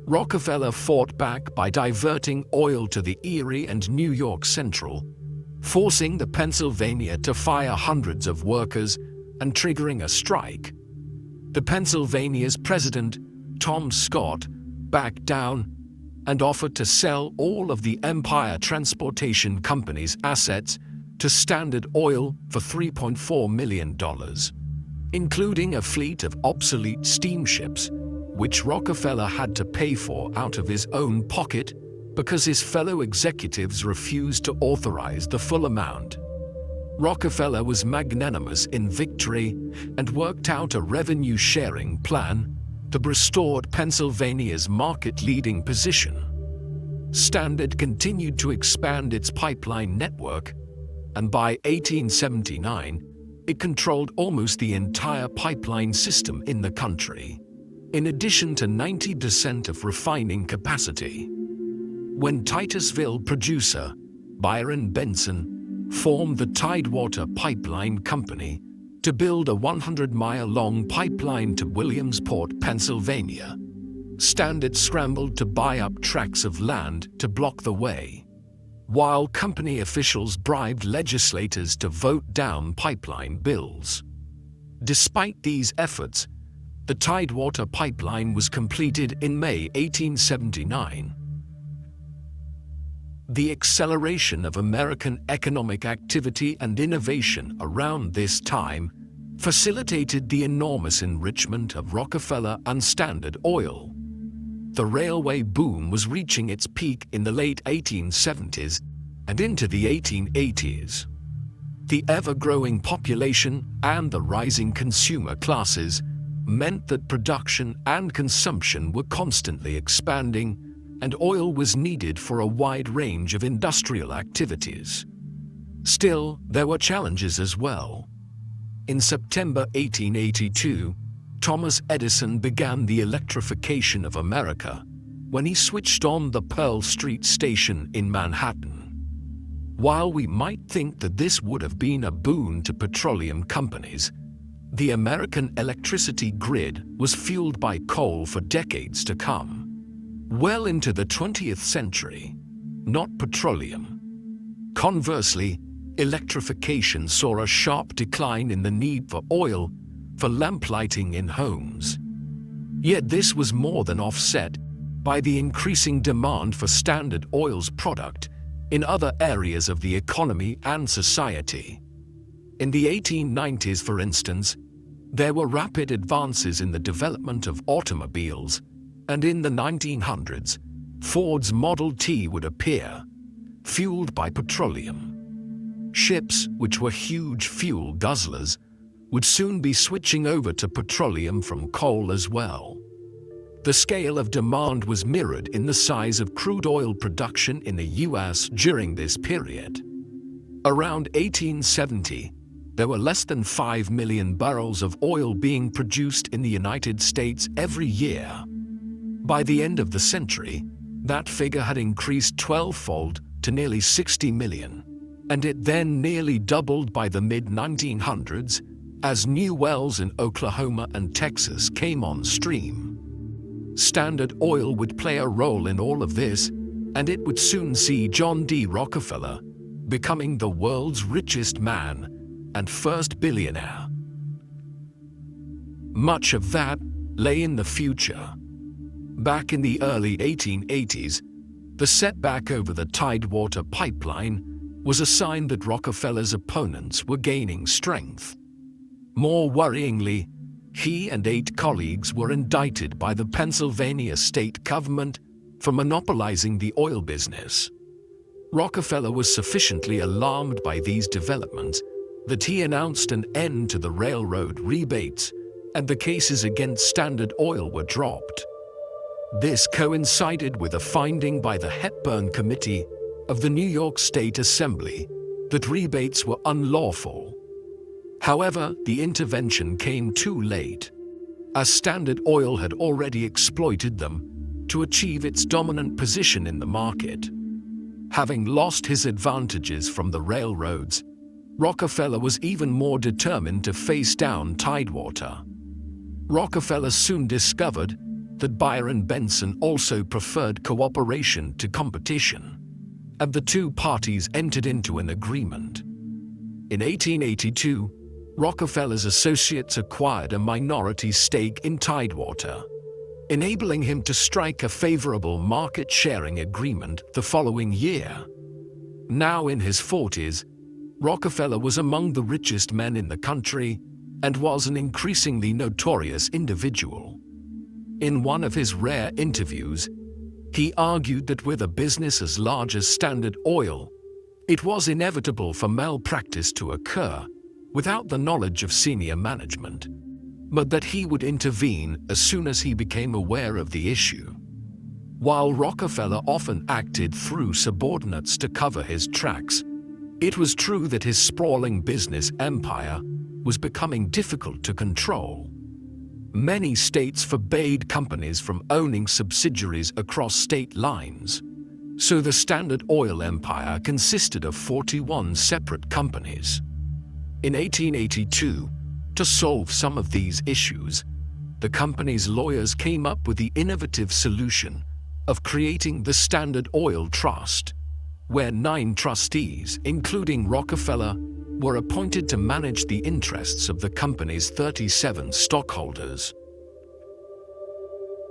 Rockefeller fought back by diverting oil to the Erie and New York Central, forcing the Pennsylvania to fire hundreds of workers and triggering a strike. The Pennsylvania's president, Tom Scott, backed down and offered to sell all of the Empire Transportation Company's assets to Standard Oil for $3.4 million, including a fleet of obsolete steamships, which Rockefeller had to pay for out of his own pocket because his fellow executives refused to authorize the full amount. Rockefeller was magnanimous in victory and worked out a revenue-sharing plan to restore Pennsylvania's market-leading position. Standard continued to expand its pipeline network, and by 1879, it controlled almost the entire pipeline system in the country, in addition to 90% of refining capacity. When Titusville producer Byron Benson formed the Tidewater Pipeline Company to build a 100-mile-long pipeline to Williamsport, Pennsylvania, Standard scrambled to buy up tracts of land to block the way, while company officials bribed legislators to vote down pipeline bills. Despite these efforts, the Tidewater Pipeline was completed in May 1879. The acceleration of American economic activity and innovation around this time facilitated the enormous enrichment of Rockefeller and Standard Oil. The railway boom was reaching its peak in the late 1870s and into the 1880s. The ever-growing population and the rising consumer classes meant that production and consumption were constantly expanding, and oil was needed for a wide range of industrial activities. Still, there were challenges as well. In September 1882, Thomas Edison began the electrification of America when he switched on the Pearl Street station in Manhattan. While we might think that this would have been a boon to petroleum companies, the American electricity grid was fueled by coal for decades to come, well into the 20th century, not petroleum. Conversely, electrification saw a sharp decline in the need for oil for lamplighting in homes. Yet this was more than offset by the increasing demand for Standard Oil's product in other areas of the economy and society. In the 1890s, for instance, there were rapid advances in the development of automobiles, and in the 1900s, Ford's Model T would appear, fueled by petroleum. Ships, which were huge fuel guzzlers, would soon be switching over to petroleum from coal as well. The scale of demand was mirrored in the size of crude oil production in the US during this period. Around 1870, there were less than 5 million barrels of oil being produced in the United States every year. By the end of the century, that figure had increased 12-fold to nearly 60 million, and it then nearly doubled by the mid-1900s as new wells in Oklahoma and Texas came on stream. Standard Oil would play a role in all of this, and it would soon see John D. Rockefeller becoming the world's richest man and first billionaire. Much of that lay in the future. Back in the early 1880s, the setback over the Tidewater pipeline was a sign that Rockefeller's opponents were gaining strength. More worryingly, he and 8 colleagues were indicted by the Pennsylvania state government for monopolizing the oil business. Rockefeller was sufficiently alarmed by these developments that he announced an end to the railroad rebates, and the cases against Standard Oil were dropped. This coincided with a finding by the Hepburn Committee of the New York State Assembly that rebates were unlawful. However, the intervention came too late, as Standard Oil had already exploited them to achieve its dominant position in the market. Having lost his advantages from the railroads, Rockefeller was even more determined to face down Tidewater. Rockefeller soon discovered that Byron Benson also preferred cooperation to competition, and the two parties entered into an agreement. In 1882, Rockefeller's associates acquired a minority stake in Tidewater, enabling him to strike a favorable market-sharing agreement the following year. Now in his 40s, Rockefeller was among the richest men in the country and was an increasingly notorious individual. In one of his rare interviews, he argued that with a business as large as Standard Oil, it was inevitable for malpractice to occur without the knowledge of senior management, but that he would intervene as soon as he became aware of the issue. While Rockefeller often acted through subordinates to cover his tracks, it was true that his sprawling business empire was becoming difficult to control. Many states forbade companies from owning subsidiaries across state lines, so the Standard Oil empire consisted of 41 separate companies. In 1882, to solve some of these issues, the company's lawyers came up with the innovative solution of creating the Standard Oil Trust, where 9 trustees, including Rockefeller, were appointed to manage the interests of the company's 37 stockholders.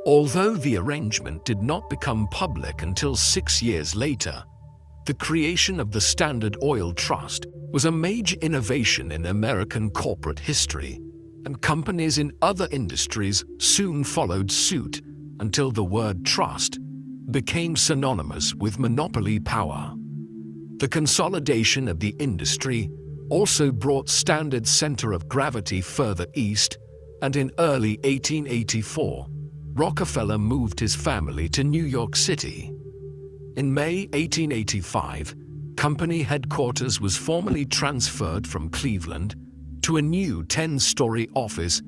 Although the arrangement did not become public until 6 years later, the creation of the Standard Oil Trust was a major innovation in American corporate history, and companies in other industries soon followed suit until the word trust became synonymous with monopoly power. The consolidation of the industry also brought Standard's center of gravity further east, and in early 1884, Rockefeller moved his family to New York City. In May 1885, company headquarters was formally transferred from Cleveland to a new 10-story office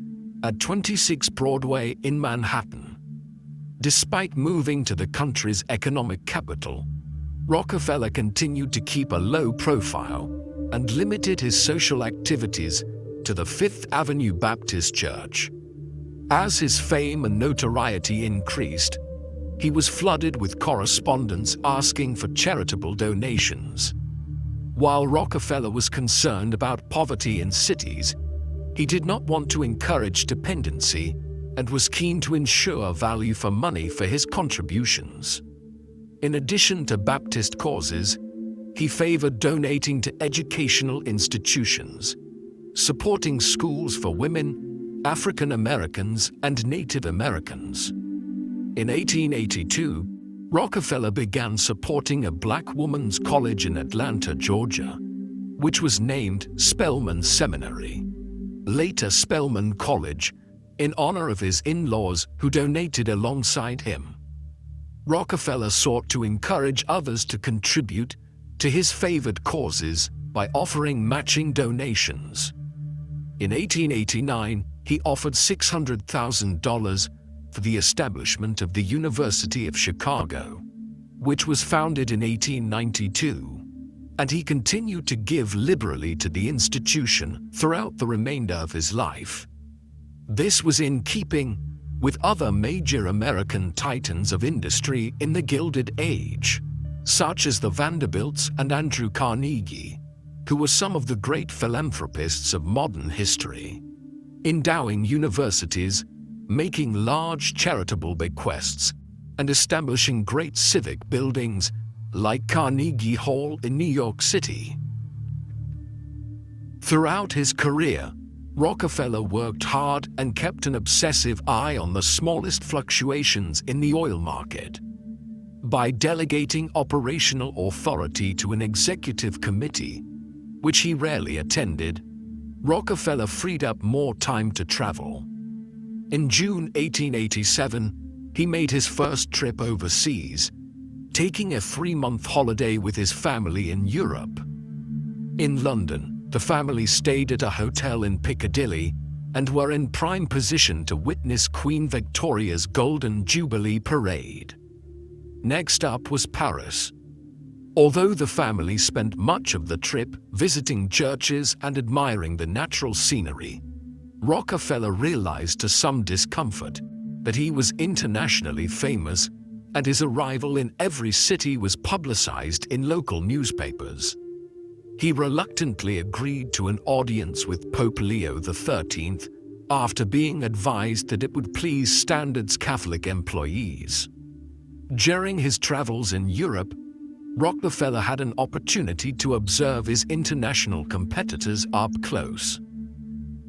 at 26 Broadway in Manhattan. Despite moving to the country's economic capital, Rockefeller continued to keep a low profile and limited his social activities to the Fifth Avenue Baptist Church. As his fame and notoriety increased, he was flooded with correspondence asking for charitable donations. While Rockefeller was concerned about poverty in cities, he did not want to encourage dependency and was keen to ensure value for money for his contributions. In addition to Baptist causes, he favored donating to educational institutions, supporting schools for women, African Americans, and Native Americans. In 1882, Rockefeller began supporting a black women's college in Atlanta, Georgia, which was named Spelman Seminary, later Spelman College, in honor of his in-laws who donated alongside him. Rockefeller sought to encourage others to contribute to his favored causes by offering matching donations. In 1889, he offered $600,000 for the establishment of the University of Chicago, which was founded in 1892, and he continued to give liberally to the institution throughout the remainder of his life. This was in keeping with other major American titans of industry in the Gilded Age, such as the Vanderbilts and Andrew Carnegie, who were some of the great philanthropists of modern history, endowing universities, making large charitable bequests, and establishing great civic buildings like Carnegie Hall in New York City. Throughout his career, Rockefeller worked hard and kept an obsessive eye on the smallest fluctuations in the oil market. By delegating operational authority to an executive committee, which he rarely attended, Rockefeller freed up more time to travel. In June 1887, he made his first trip overseas, taking a 3-month holiday with his family in Europe. In London, the family stayed at a hotel in Piccadilly and were in prime position to witness Queen Victoria's Golden Jubilee Parade. Next up was Paris. Although the family spent much of the trip visiting churches and admiring the natural scenery, Rockefeller realized to some discomfort that he was internationally famous and his arrival in every city was publicized in local newspapers. He reluctantly agreed to an audience with Pope Leo XIII after being advised that it would please Standard's Catholic employees. During his travels in Europe, Rockefeller had an opportunity to observe his international competitors up close.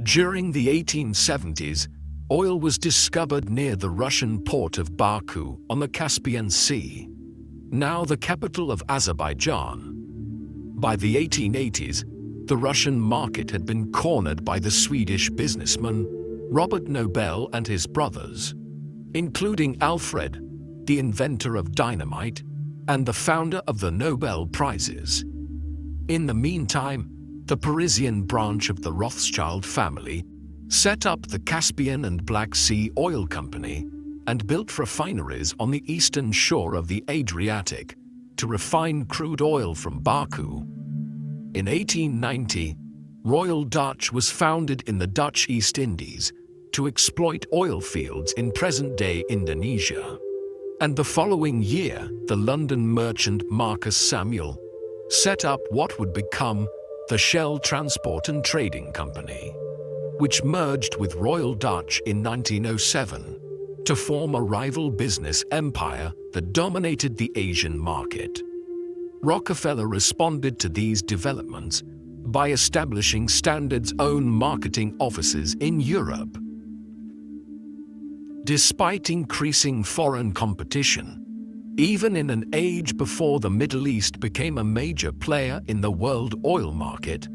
During the 1870s, oil was discovered near the Russian port of Baku on the Caspian Sea, now the capital of Azerbaijan. By the 1880s, the Russian market had been cornered by the Swedish businessman Robert Nobel and his brothers, including Alfred, the inventor of dynamite and the founder of the Nobel Prizes. In the meantime, the Parisian branch of the Rothschild family set up the Caspian and Black Sea Oil Company and built refineries on the eastern shore of the Adriatic to refine crude oil from Baku. In 1890, Royal Dutch was founded in the Dutch East Indies to exploit oil fields in present-day Indonesia. And the following year, the London merchant Marcus Samuel set up what would become the Shell Transport and Trading Company, which merged with Royal Dutch in 1907 to form a rival business empire that dominated the Asian market. Rockefeller responded to these developments by establishing Standard's own marketing offices in Europe. Despite increasing foreign competition, even in an age before the Middle East became a major player in the world oil market,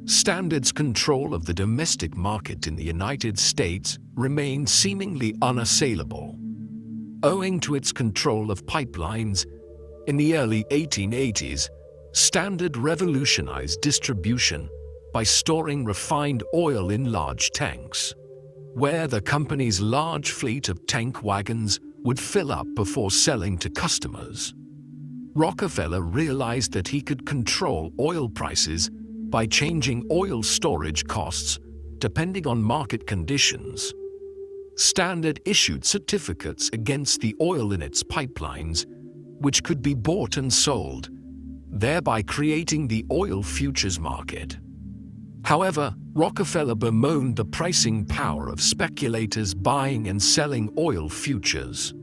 Standard's control of the domestic market in the United States remained seemingly unassailable. Owing to its control of pipelines, in the early 1880s, Standard revolutionized distribution by storing refined oil in large tanks, where the company's large fleet of tank wagons would fill up before selling to customers. Rockefeller realized that he could control oil prices by changing oil storage costs depending on market conditions. Standard issued certificates against the oil in its pipelines, which could be bought and sold, thereby creating the oil futures market. However, Rockefeller bemoaned the pricing power of speculators buying and selling oil futures.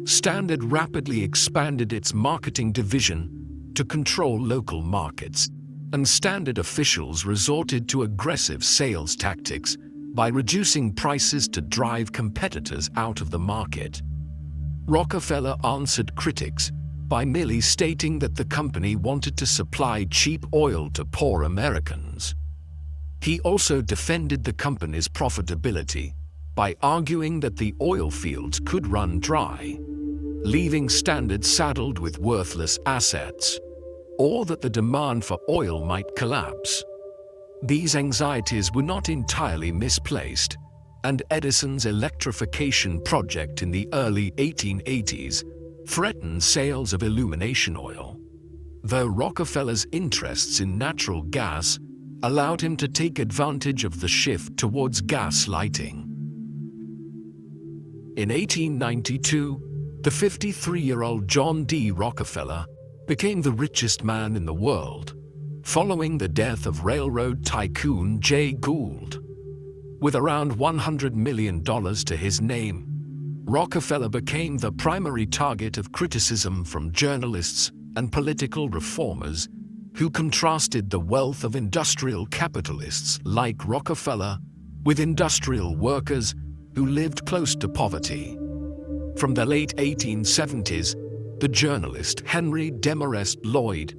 Standard rapidly expanded its marketing division to control local markets, and Standard officials resorted to aggressive sales tactics by reducing prices to drive competitors out of the market. Rockefeller answered critics by merely stating that the company wanted to supply cheap oil to poor Americans. He also defended the company's profitability by arguing that the oil fields could run dry, leaving Standard saddled with worthless assets, or that the demand for oil might collapse. These anxieties were not entirely misplaced, and Edison's electrification project in the early 1880s threatened sales of illumination oil, though Rockefeller's interests in natural gas allowed him to take advantage of the shift towards gas lighting. In 1892, the 53-year-old John D. Rockefeller became the richest man in the world, following the death of railroad tycoon Jay Gould. With around $100 million to his name, Rockefeller became the primary target of criticism from journalists and political reformers who contrasted the wealth of industrial capitalists like Rockefeller with industrial workers who lived close to poverty. From the late 1870s, the journalist Henry Demarest Lloyd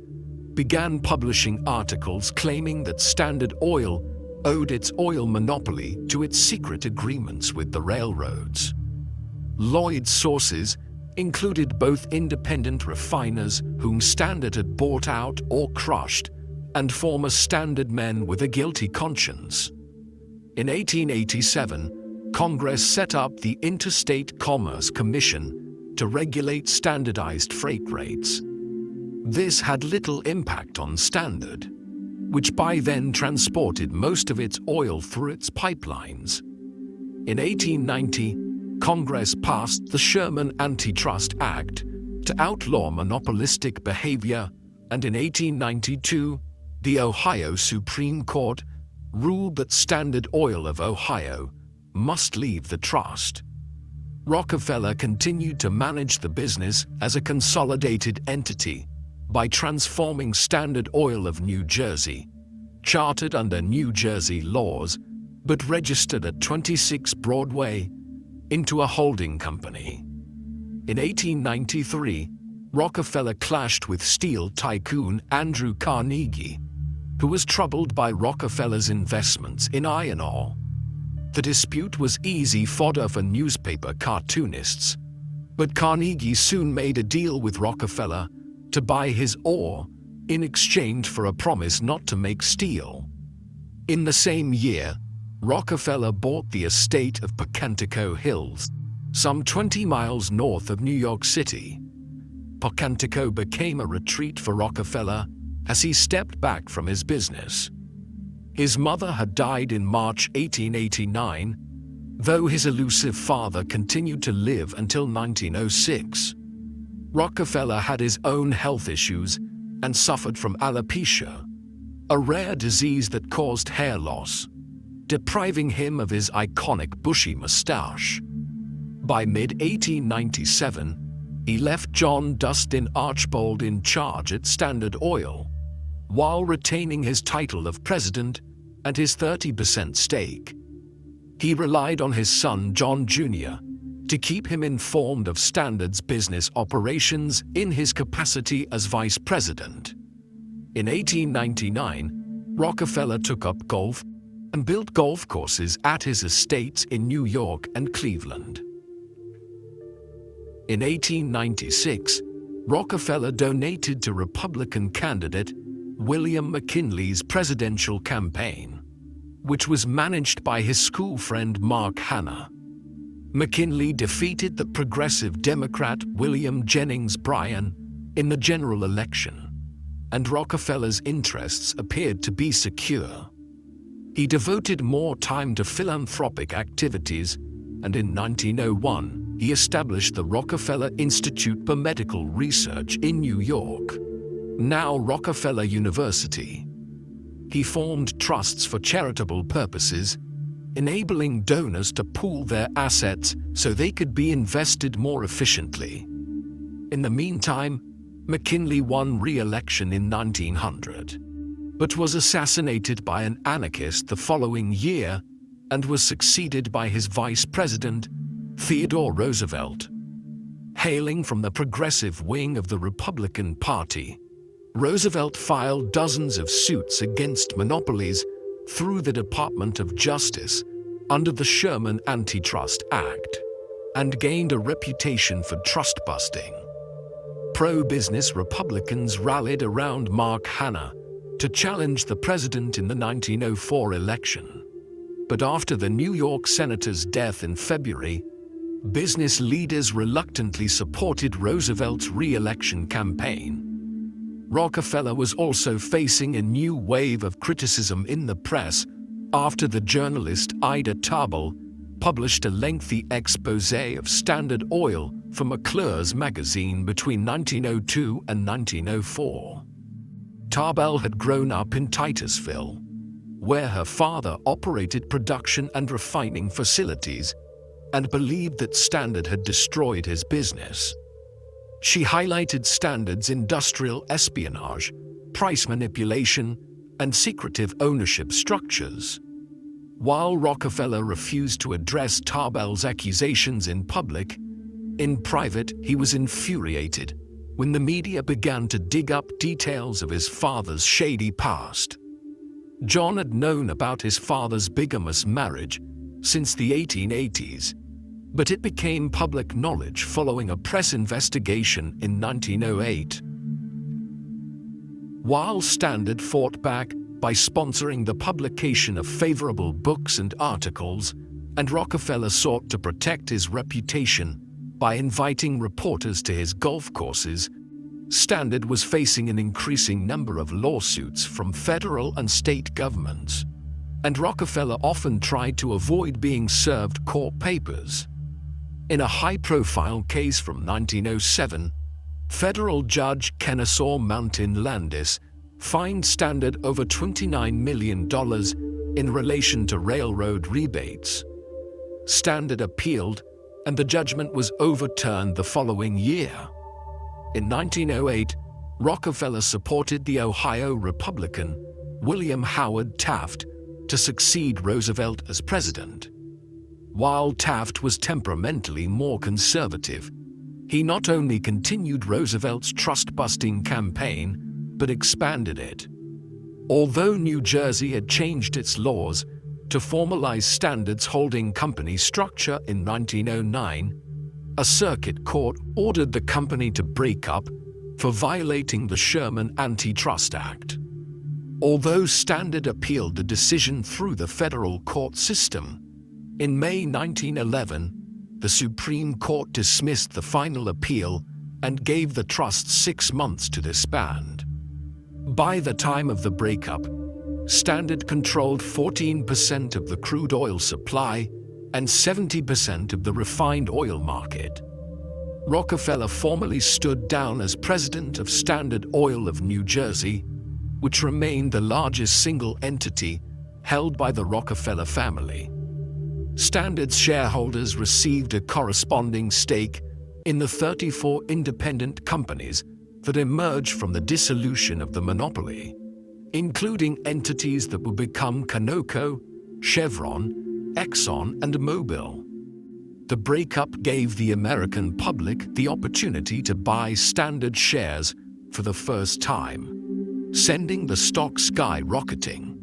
began publishing articles claiming that Standard Oil owed its oil monopoly to its secret agreements with the railroads. Lloyd's sources included both independent refiners whom Standard had bought out or crushed, and former Standard men with a guilty conscience. In 1887, Congress set up the Interstate Commerce Commission to regulate standardized freight rates. This had little impact on Standard, which by then transported most of its oil through its pipelines. In 1890, Congress passed the Sherman Antitrust Act to outlaw monopolistic behavior, and in 1892, the Ohio Supreme Court ruled that Standard Oil of Ohio must leave the trust. Rockefeller continued to manage the business as a consolidated entity by transforming Standard Oil of New Jersey, chartered under New Jersey laws, but registered at 26 Broadway, into a holding company. In 1893, Rockefeller clashed with steel tycoon Andrew Carnegie, who was troubled by Rockefeller's investments in iron ore. The dispute was easy fodder for newspaper cartoonists, but Carnegie soon made a deal with Rockefeller to buy his ore in exchange for a promise not to make steel. In the same year, Rockefeller bought the estate of Pocantico Hills, some 20 miles north of New York City. Pocantico became a retreat for Rockefeller as he stepped back from his business. His mother had died in March 1889, though his elusive father continued to live until 1906. Rockefeller had his own health issues and suffered from alopecia, a rare disease that caused hair loss, depriving him of his iconic bushy mustache. By mid-1897, he left John Dustin Archbold in charge at Standard Oil, while retaining his title of president and his 30% stake. He relied on his son John Jr. to keep him informed of Standard's business operations in his capacity as vice president. In 1899, Rockefeller took up golf and built golf courses at his estates in New York and Cleveland. In 1896, Rockefeller donated to Republican candidate William McKinley's presidential campaign, which was managed by his school friend Mark Hanna. McKinley defeated the progressive Democrat William Jennings Bryan in the general election, and Rockefeller's interests appeared to be secure. He devoted more time to philanthropic activities, and in 1901, he established the Rockefeller Institute for Medical Research in New York, now Rockefeller University. He formed trusts for charitable purposes, enabling donors to pool their assets so they could be invested more efficiently. In the meantime, McKinley won re-election in 1900, but was assassinated by an anarchist the following year and was succeeded by his vice president, Theodore Roosevelt. Hailing from the progressive wing of the Republican Party, Roosevelt filed dozens of suits against monopolies through the Department of Justice under the Sherman Antitrust Act, and gained a reputation for trust-busting. Pro-business Republicans rallied around Mark Hanna to challenge the president in the 1904 election. But after the New York senator's death in February, business leaders reluctantly supported Roosevelt's re-election campaign. Rockefeller was also facing a new wave of criticism in the press after the journalist Ida Tarbell published a lengthy exposé of Standard Oil for McClure's magazine between 1902 and 1904. Tarbell had grown up in Titusville, where her father operated production and refining facilities, and believed that Standard had destroyed his business. She highlighted Standard's industrial espionage, price manipulation, and secretive ownership structures. While Rockefeller refused to address Tarbell's accusations in public, in private he was infuriated when the media began to dig up details of his father's shady past. John had known about his father's bigamous marriage since the 1880s, but it became public knowledge following a press investigation in 1908. While Standard fought back by sponsoring the publication of favorable books and articles, and Rockefeller sought to protect his reputation by inviting reporters to his golf courses, Standard was facing an increasing number of lawsuits from federal and state governments, and Rockefeller often tried to avoid being served court papers. In a high-profile case from 1907, federal judge Kennesaw Mountain Landis fined Standard over $29 million in relation to railroad rebates. Standard appealed, and the judgment was overturned the following year. In 1908, Rockefeller supported the Ohio Republican William Howard Taft to succeed Roosevelt as president. While Taft was temperamentally more conservative, he not only continued Roosevelt's trust-busting campaign, but expanded it. Although New Jersey had changed its laws to formalize Standard's holding company structure in 1909, a circuit court ordered the company to break up for violating the Sherman Antitrust Act. Although Standard appealed the decision through the federal court system, in May 1911, the Supreme Court dismissed the final appeal and gave the trust 6 months to disband. By the time of the breakup, Standard controlled 14% of the crude oil supply and 70% of the refined oil market. Rockefeller formally stood down as president of Standard Oil of New Jersey, which remained the largest single entity held by the Rockefeller family. Standard's shareholders received a corresponding stake in the 34 independent companies that emerged from the dissolution of the monopoly, including entities that would become Conoco, Chevron, Exxon, and Mobil. The breakup gave the American public the opportunity to buy Standard shares for the first time, sending the stock skyrocketing,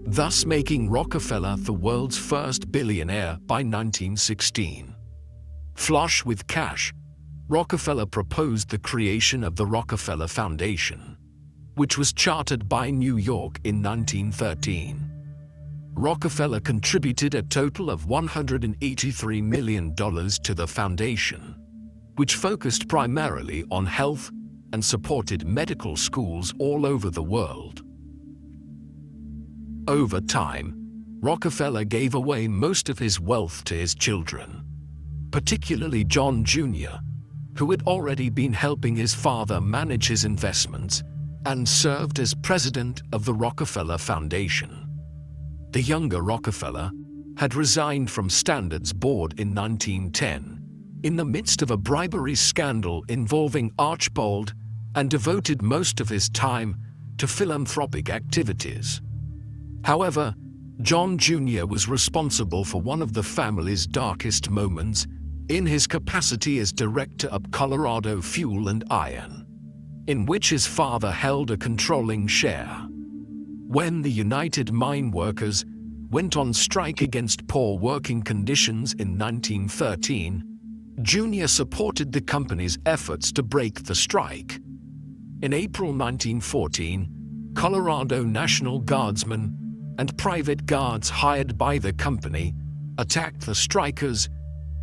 thus making Rockefeller the world's first billionaire by 1916. Flush with cash, Rockefeller proposed the creation of the Rockefeller Foundation, which was chartered by New York in 1913. Rockefeller contributed a total of $183 million to the foundation, which focused primarily on health and supported medical schools all over the world. Over time, Rockefeller gave away most of his wealth to his children, particularly John Jr., who had already been helping his father manage his investments and served as president of the Rockefeller Foundation. The younger Rockefeller had resigned from Standard's board in 1910 in the midst of a bribery scandal involving Archbold, and devoted most of his time to philanthropic activities. However, John Jr. was responsible for one of the family's darkest moments in his capacity as director of Colorado Fuel and Iron, in which his father held a controlling share. When the United Mine Workers went on strike against poor working conditions in 1913, Jr. supported the company's efforts to break the strike. In April 1914, Colorado National Guardsmen and private guards hired by the company attacked the strikers,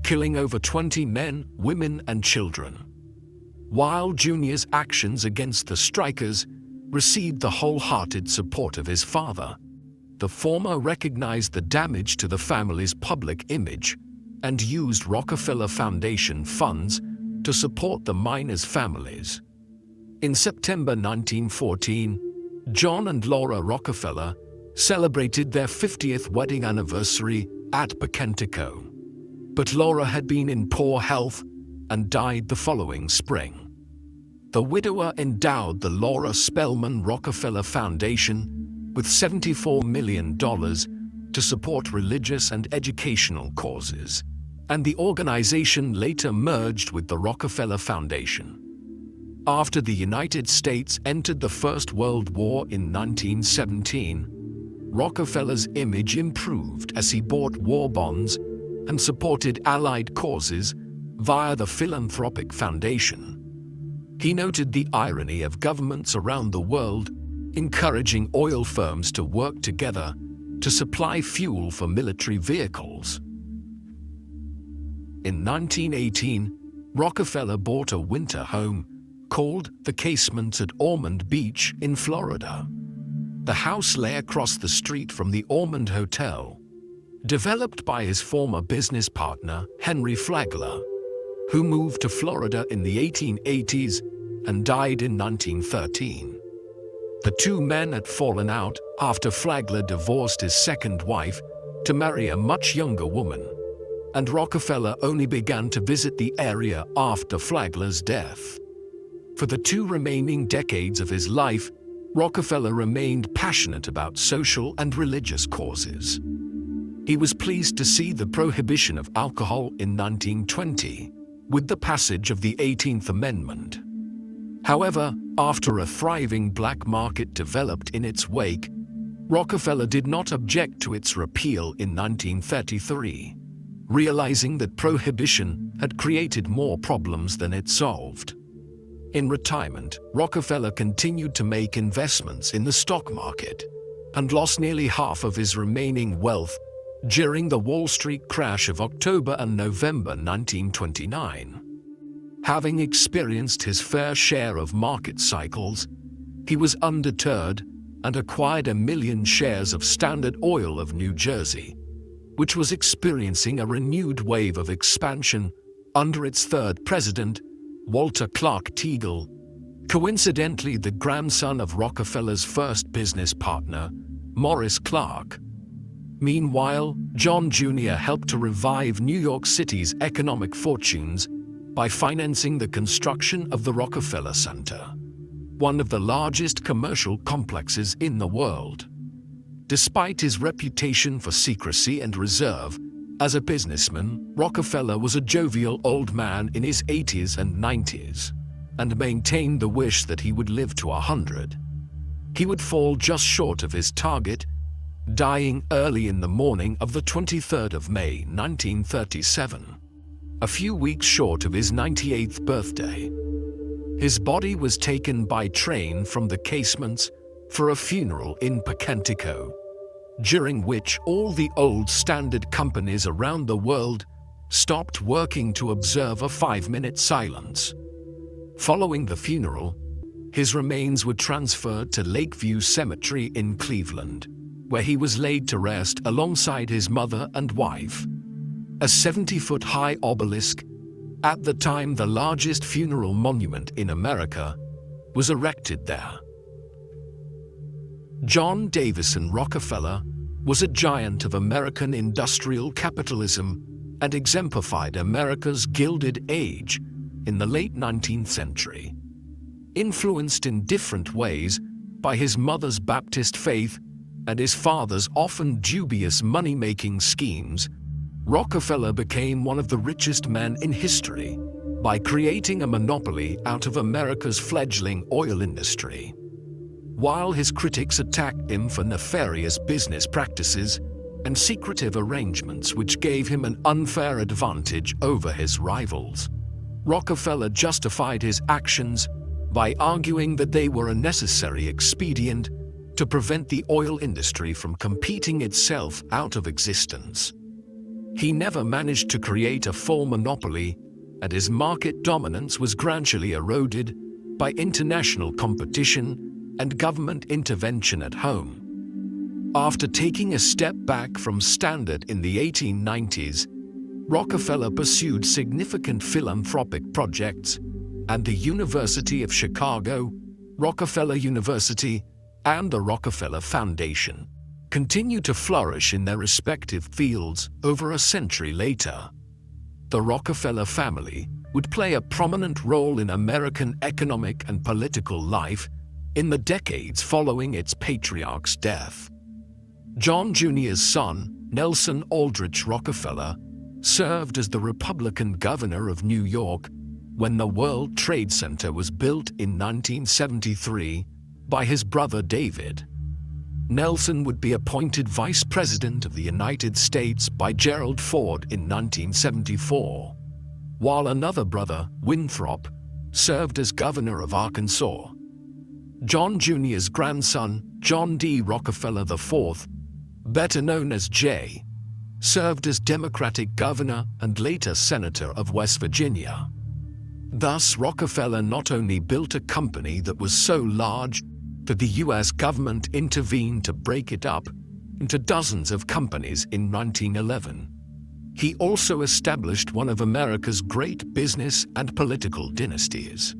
killing over 20 men, women, and children. While Jr.'s actions against the strikers received the wholehearted support of his father, the former recognized the damage to the family's public image and used Rockefeller Foundation funds to support the miners' families. In September 1914, John and Laura Rockefeller celebrated their 50th wedding anniversary at Pocantico. But Laura had been in poor health and died the following spring. The widower endowed the Laura Spelman Rockefeller Foundation with $74 million to support religious and educational causes, and the organization later merged with the Rockefeller Foundation. After the United States entered the First World War in 1917, Rockefeller's image improved as he bought war bonds and supported Allied causes via the Philanthropic Foundation. He noted the irony of governments around the world encouraging oil firms to work together to supply fuel for military vehicles. In 1918, Rockefeller bought a winter home called The Casement at Ormond Beach in Florida. The house lay across the street from the Ormond Hotel, developed by his former business partner, Henry Flagler, who moved to Florida in the 1880s and died in 1913. The two men had fallen out after Flagler divorced his second wife to marry a much younger woman, and Rockefeller only began to visit the area after Flagler's death. For the two remaining decades of his life, Rockefeller remained passionate about social and religious causes. He was pleased to see the prohibition of alcohol in 1920, with the passage of the 18th Amendment. However, after a thriving black market developed in its wake, Rockefeller did not object to its repeal in 1933, realizing that prohibition had created more problems than it solved. In retirement, Rockefeller continued to make investments in the stock market and lost nearly half of his remaining wealth during the Wall Street crash of October and November 1929. Having experienced his fair share of market cycles, he was undeterred and acquired 1 million shares of Standard Oil of New Jersey, which was experiencing a renewed wave of expansion under its third president, Walter Clark Teagle, coincidentally the grandson of Rockefeller's first business partner, Morris Clark. Meanwhile, John Jr. helped to revive New York City's economic fortunes by financing the construction of the Rockefeller Center, one of the largest commercial complexes in the world. Despite his reputation for secrecy and reserve, as a businessman, Rockefeller was a jovial old man in his 80s and 90s, and maintained the wish that he would live to 100. He would fall just short of his target, dying early in the morning of the 23rd of May 1937. a few weeks short of his 98th birthday. His body was taken by train from the casements for a funeral in Pocantico, during which all the old standard companies around the world stopped working to observe a 5-minute silence. Following the funeral, his remains were transferred to Lakeview Cemetery in Cleveland, where he was laid to rest alongside his mother and wife. A 70-foot-high obelisk, at the time the largest funeral monument in America, was erected there. John Davison Rockefeller was a giant of American industrial capitalism and exemplified America's Gilded Age in the late 19th century. Influenced in different ways by his mother's Baptist faith and his father's often dubious money-making schemes, Rockefeller became one of the richest men in history by creating a monopoly out of America's fledgling oil industry. While his critics attacked him for nefarious business practices and secretive arrangements which gave him an unfair advantage over his rivals, Rockefeller justified his actions by arguing that they were a necessary expedient to prevent the oil industry from competing itself out of existence. He never managed to create a full monopoly, and his market dominance was gradually eroded by international competition and government intervention at home. After taking a step back from Standard in the 1890s, Rockefeller pursued significant philanthropic projects, and the University of Chicago, Rockefeller University, and the Rockefeller Foundation continue to flourish in their respective fields over a century later. The Rockefeller family would play a prominent role in American economic and political life in the decades following its patriarch's death. John Jr.'s son, Nelson Aldrich Rockefeller, served as the Republican governor of New York when the World Trade Center was built in 1973 by his brother David. Nelson would be appointed Vice President of the United States by Gerald Ford in 1974, while another brother, Winthrop, served as governor of Arkansas. John Jr.'s grandson, John D. Rockefeller IV, better known as Jay, served as Democratic governor and later senator of West Virginia. Thus, Rockefeller not only built a company that was so large that the US government intervened to break it up into dozens of companies in 1911, he also established one of America's great business and political dynasties.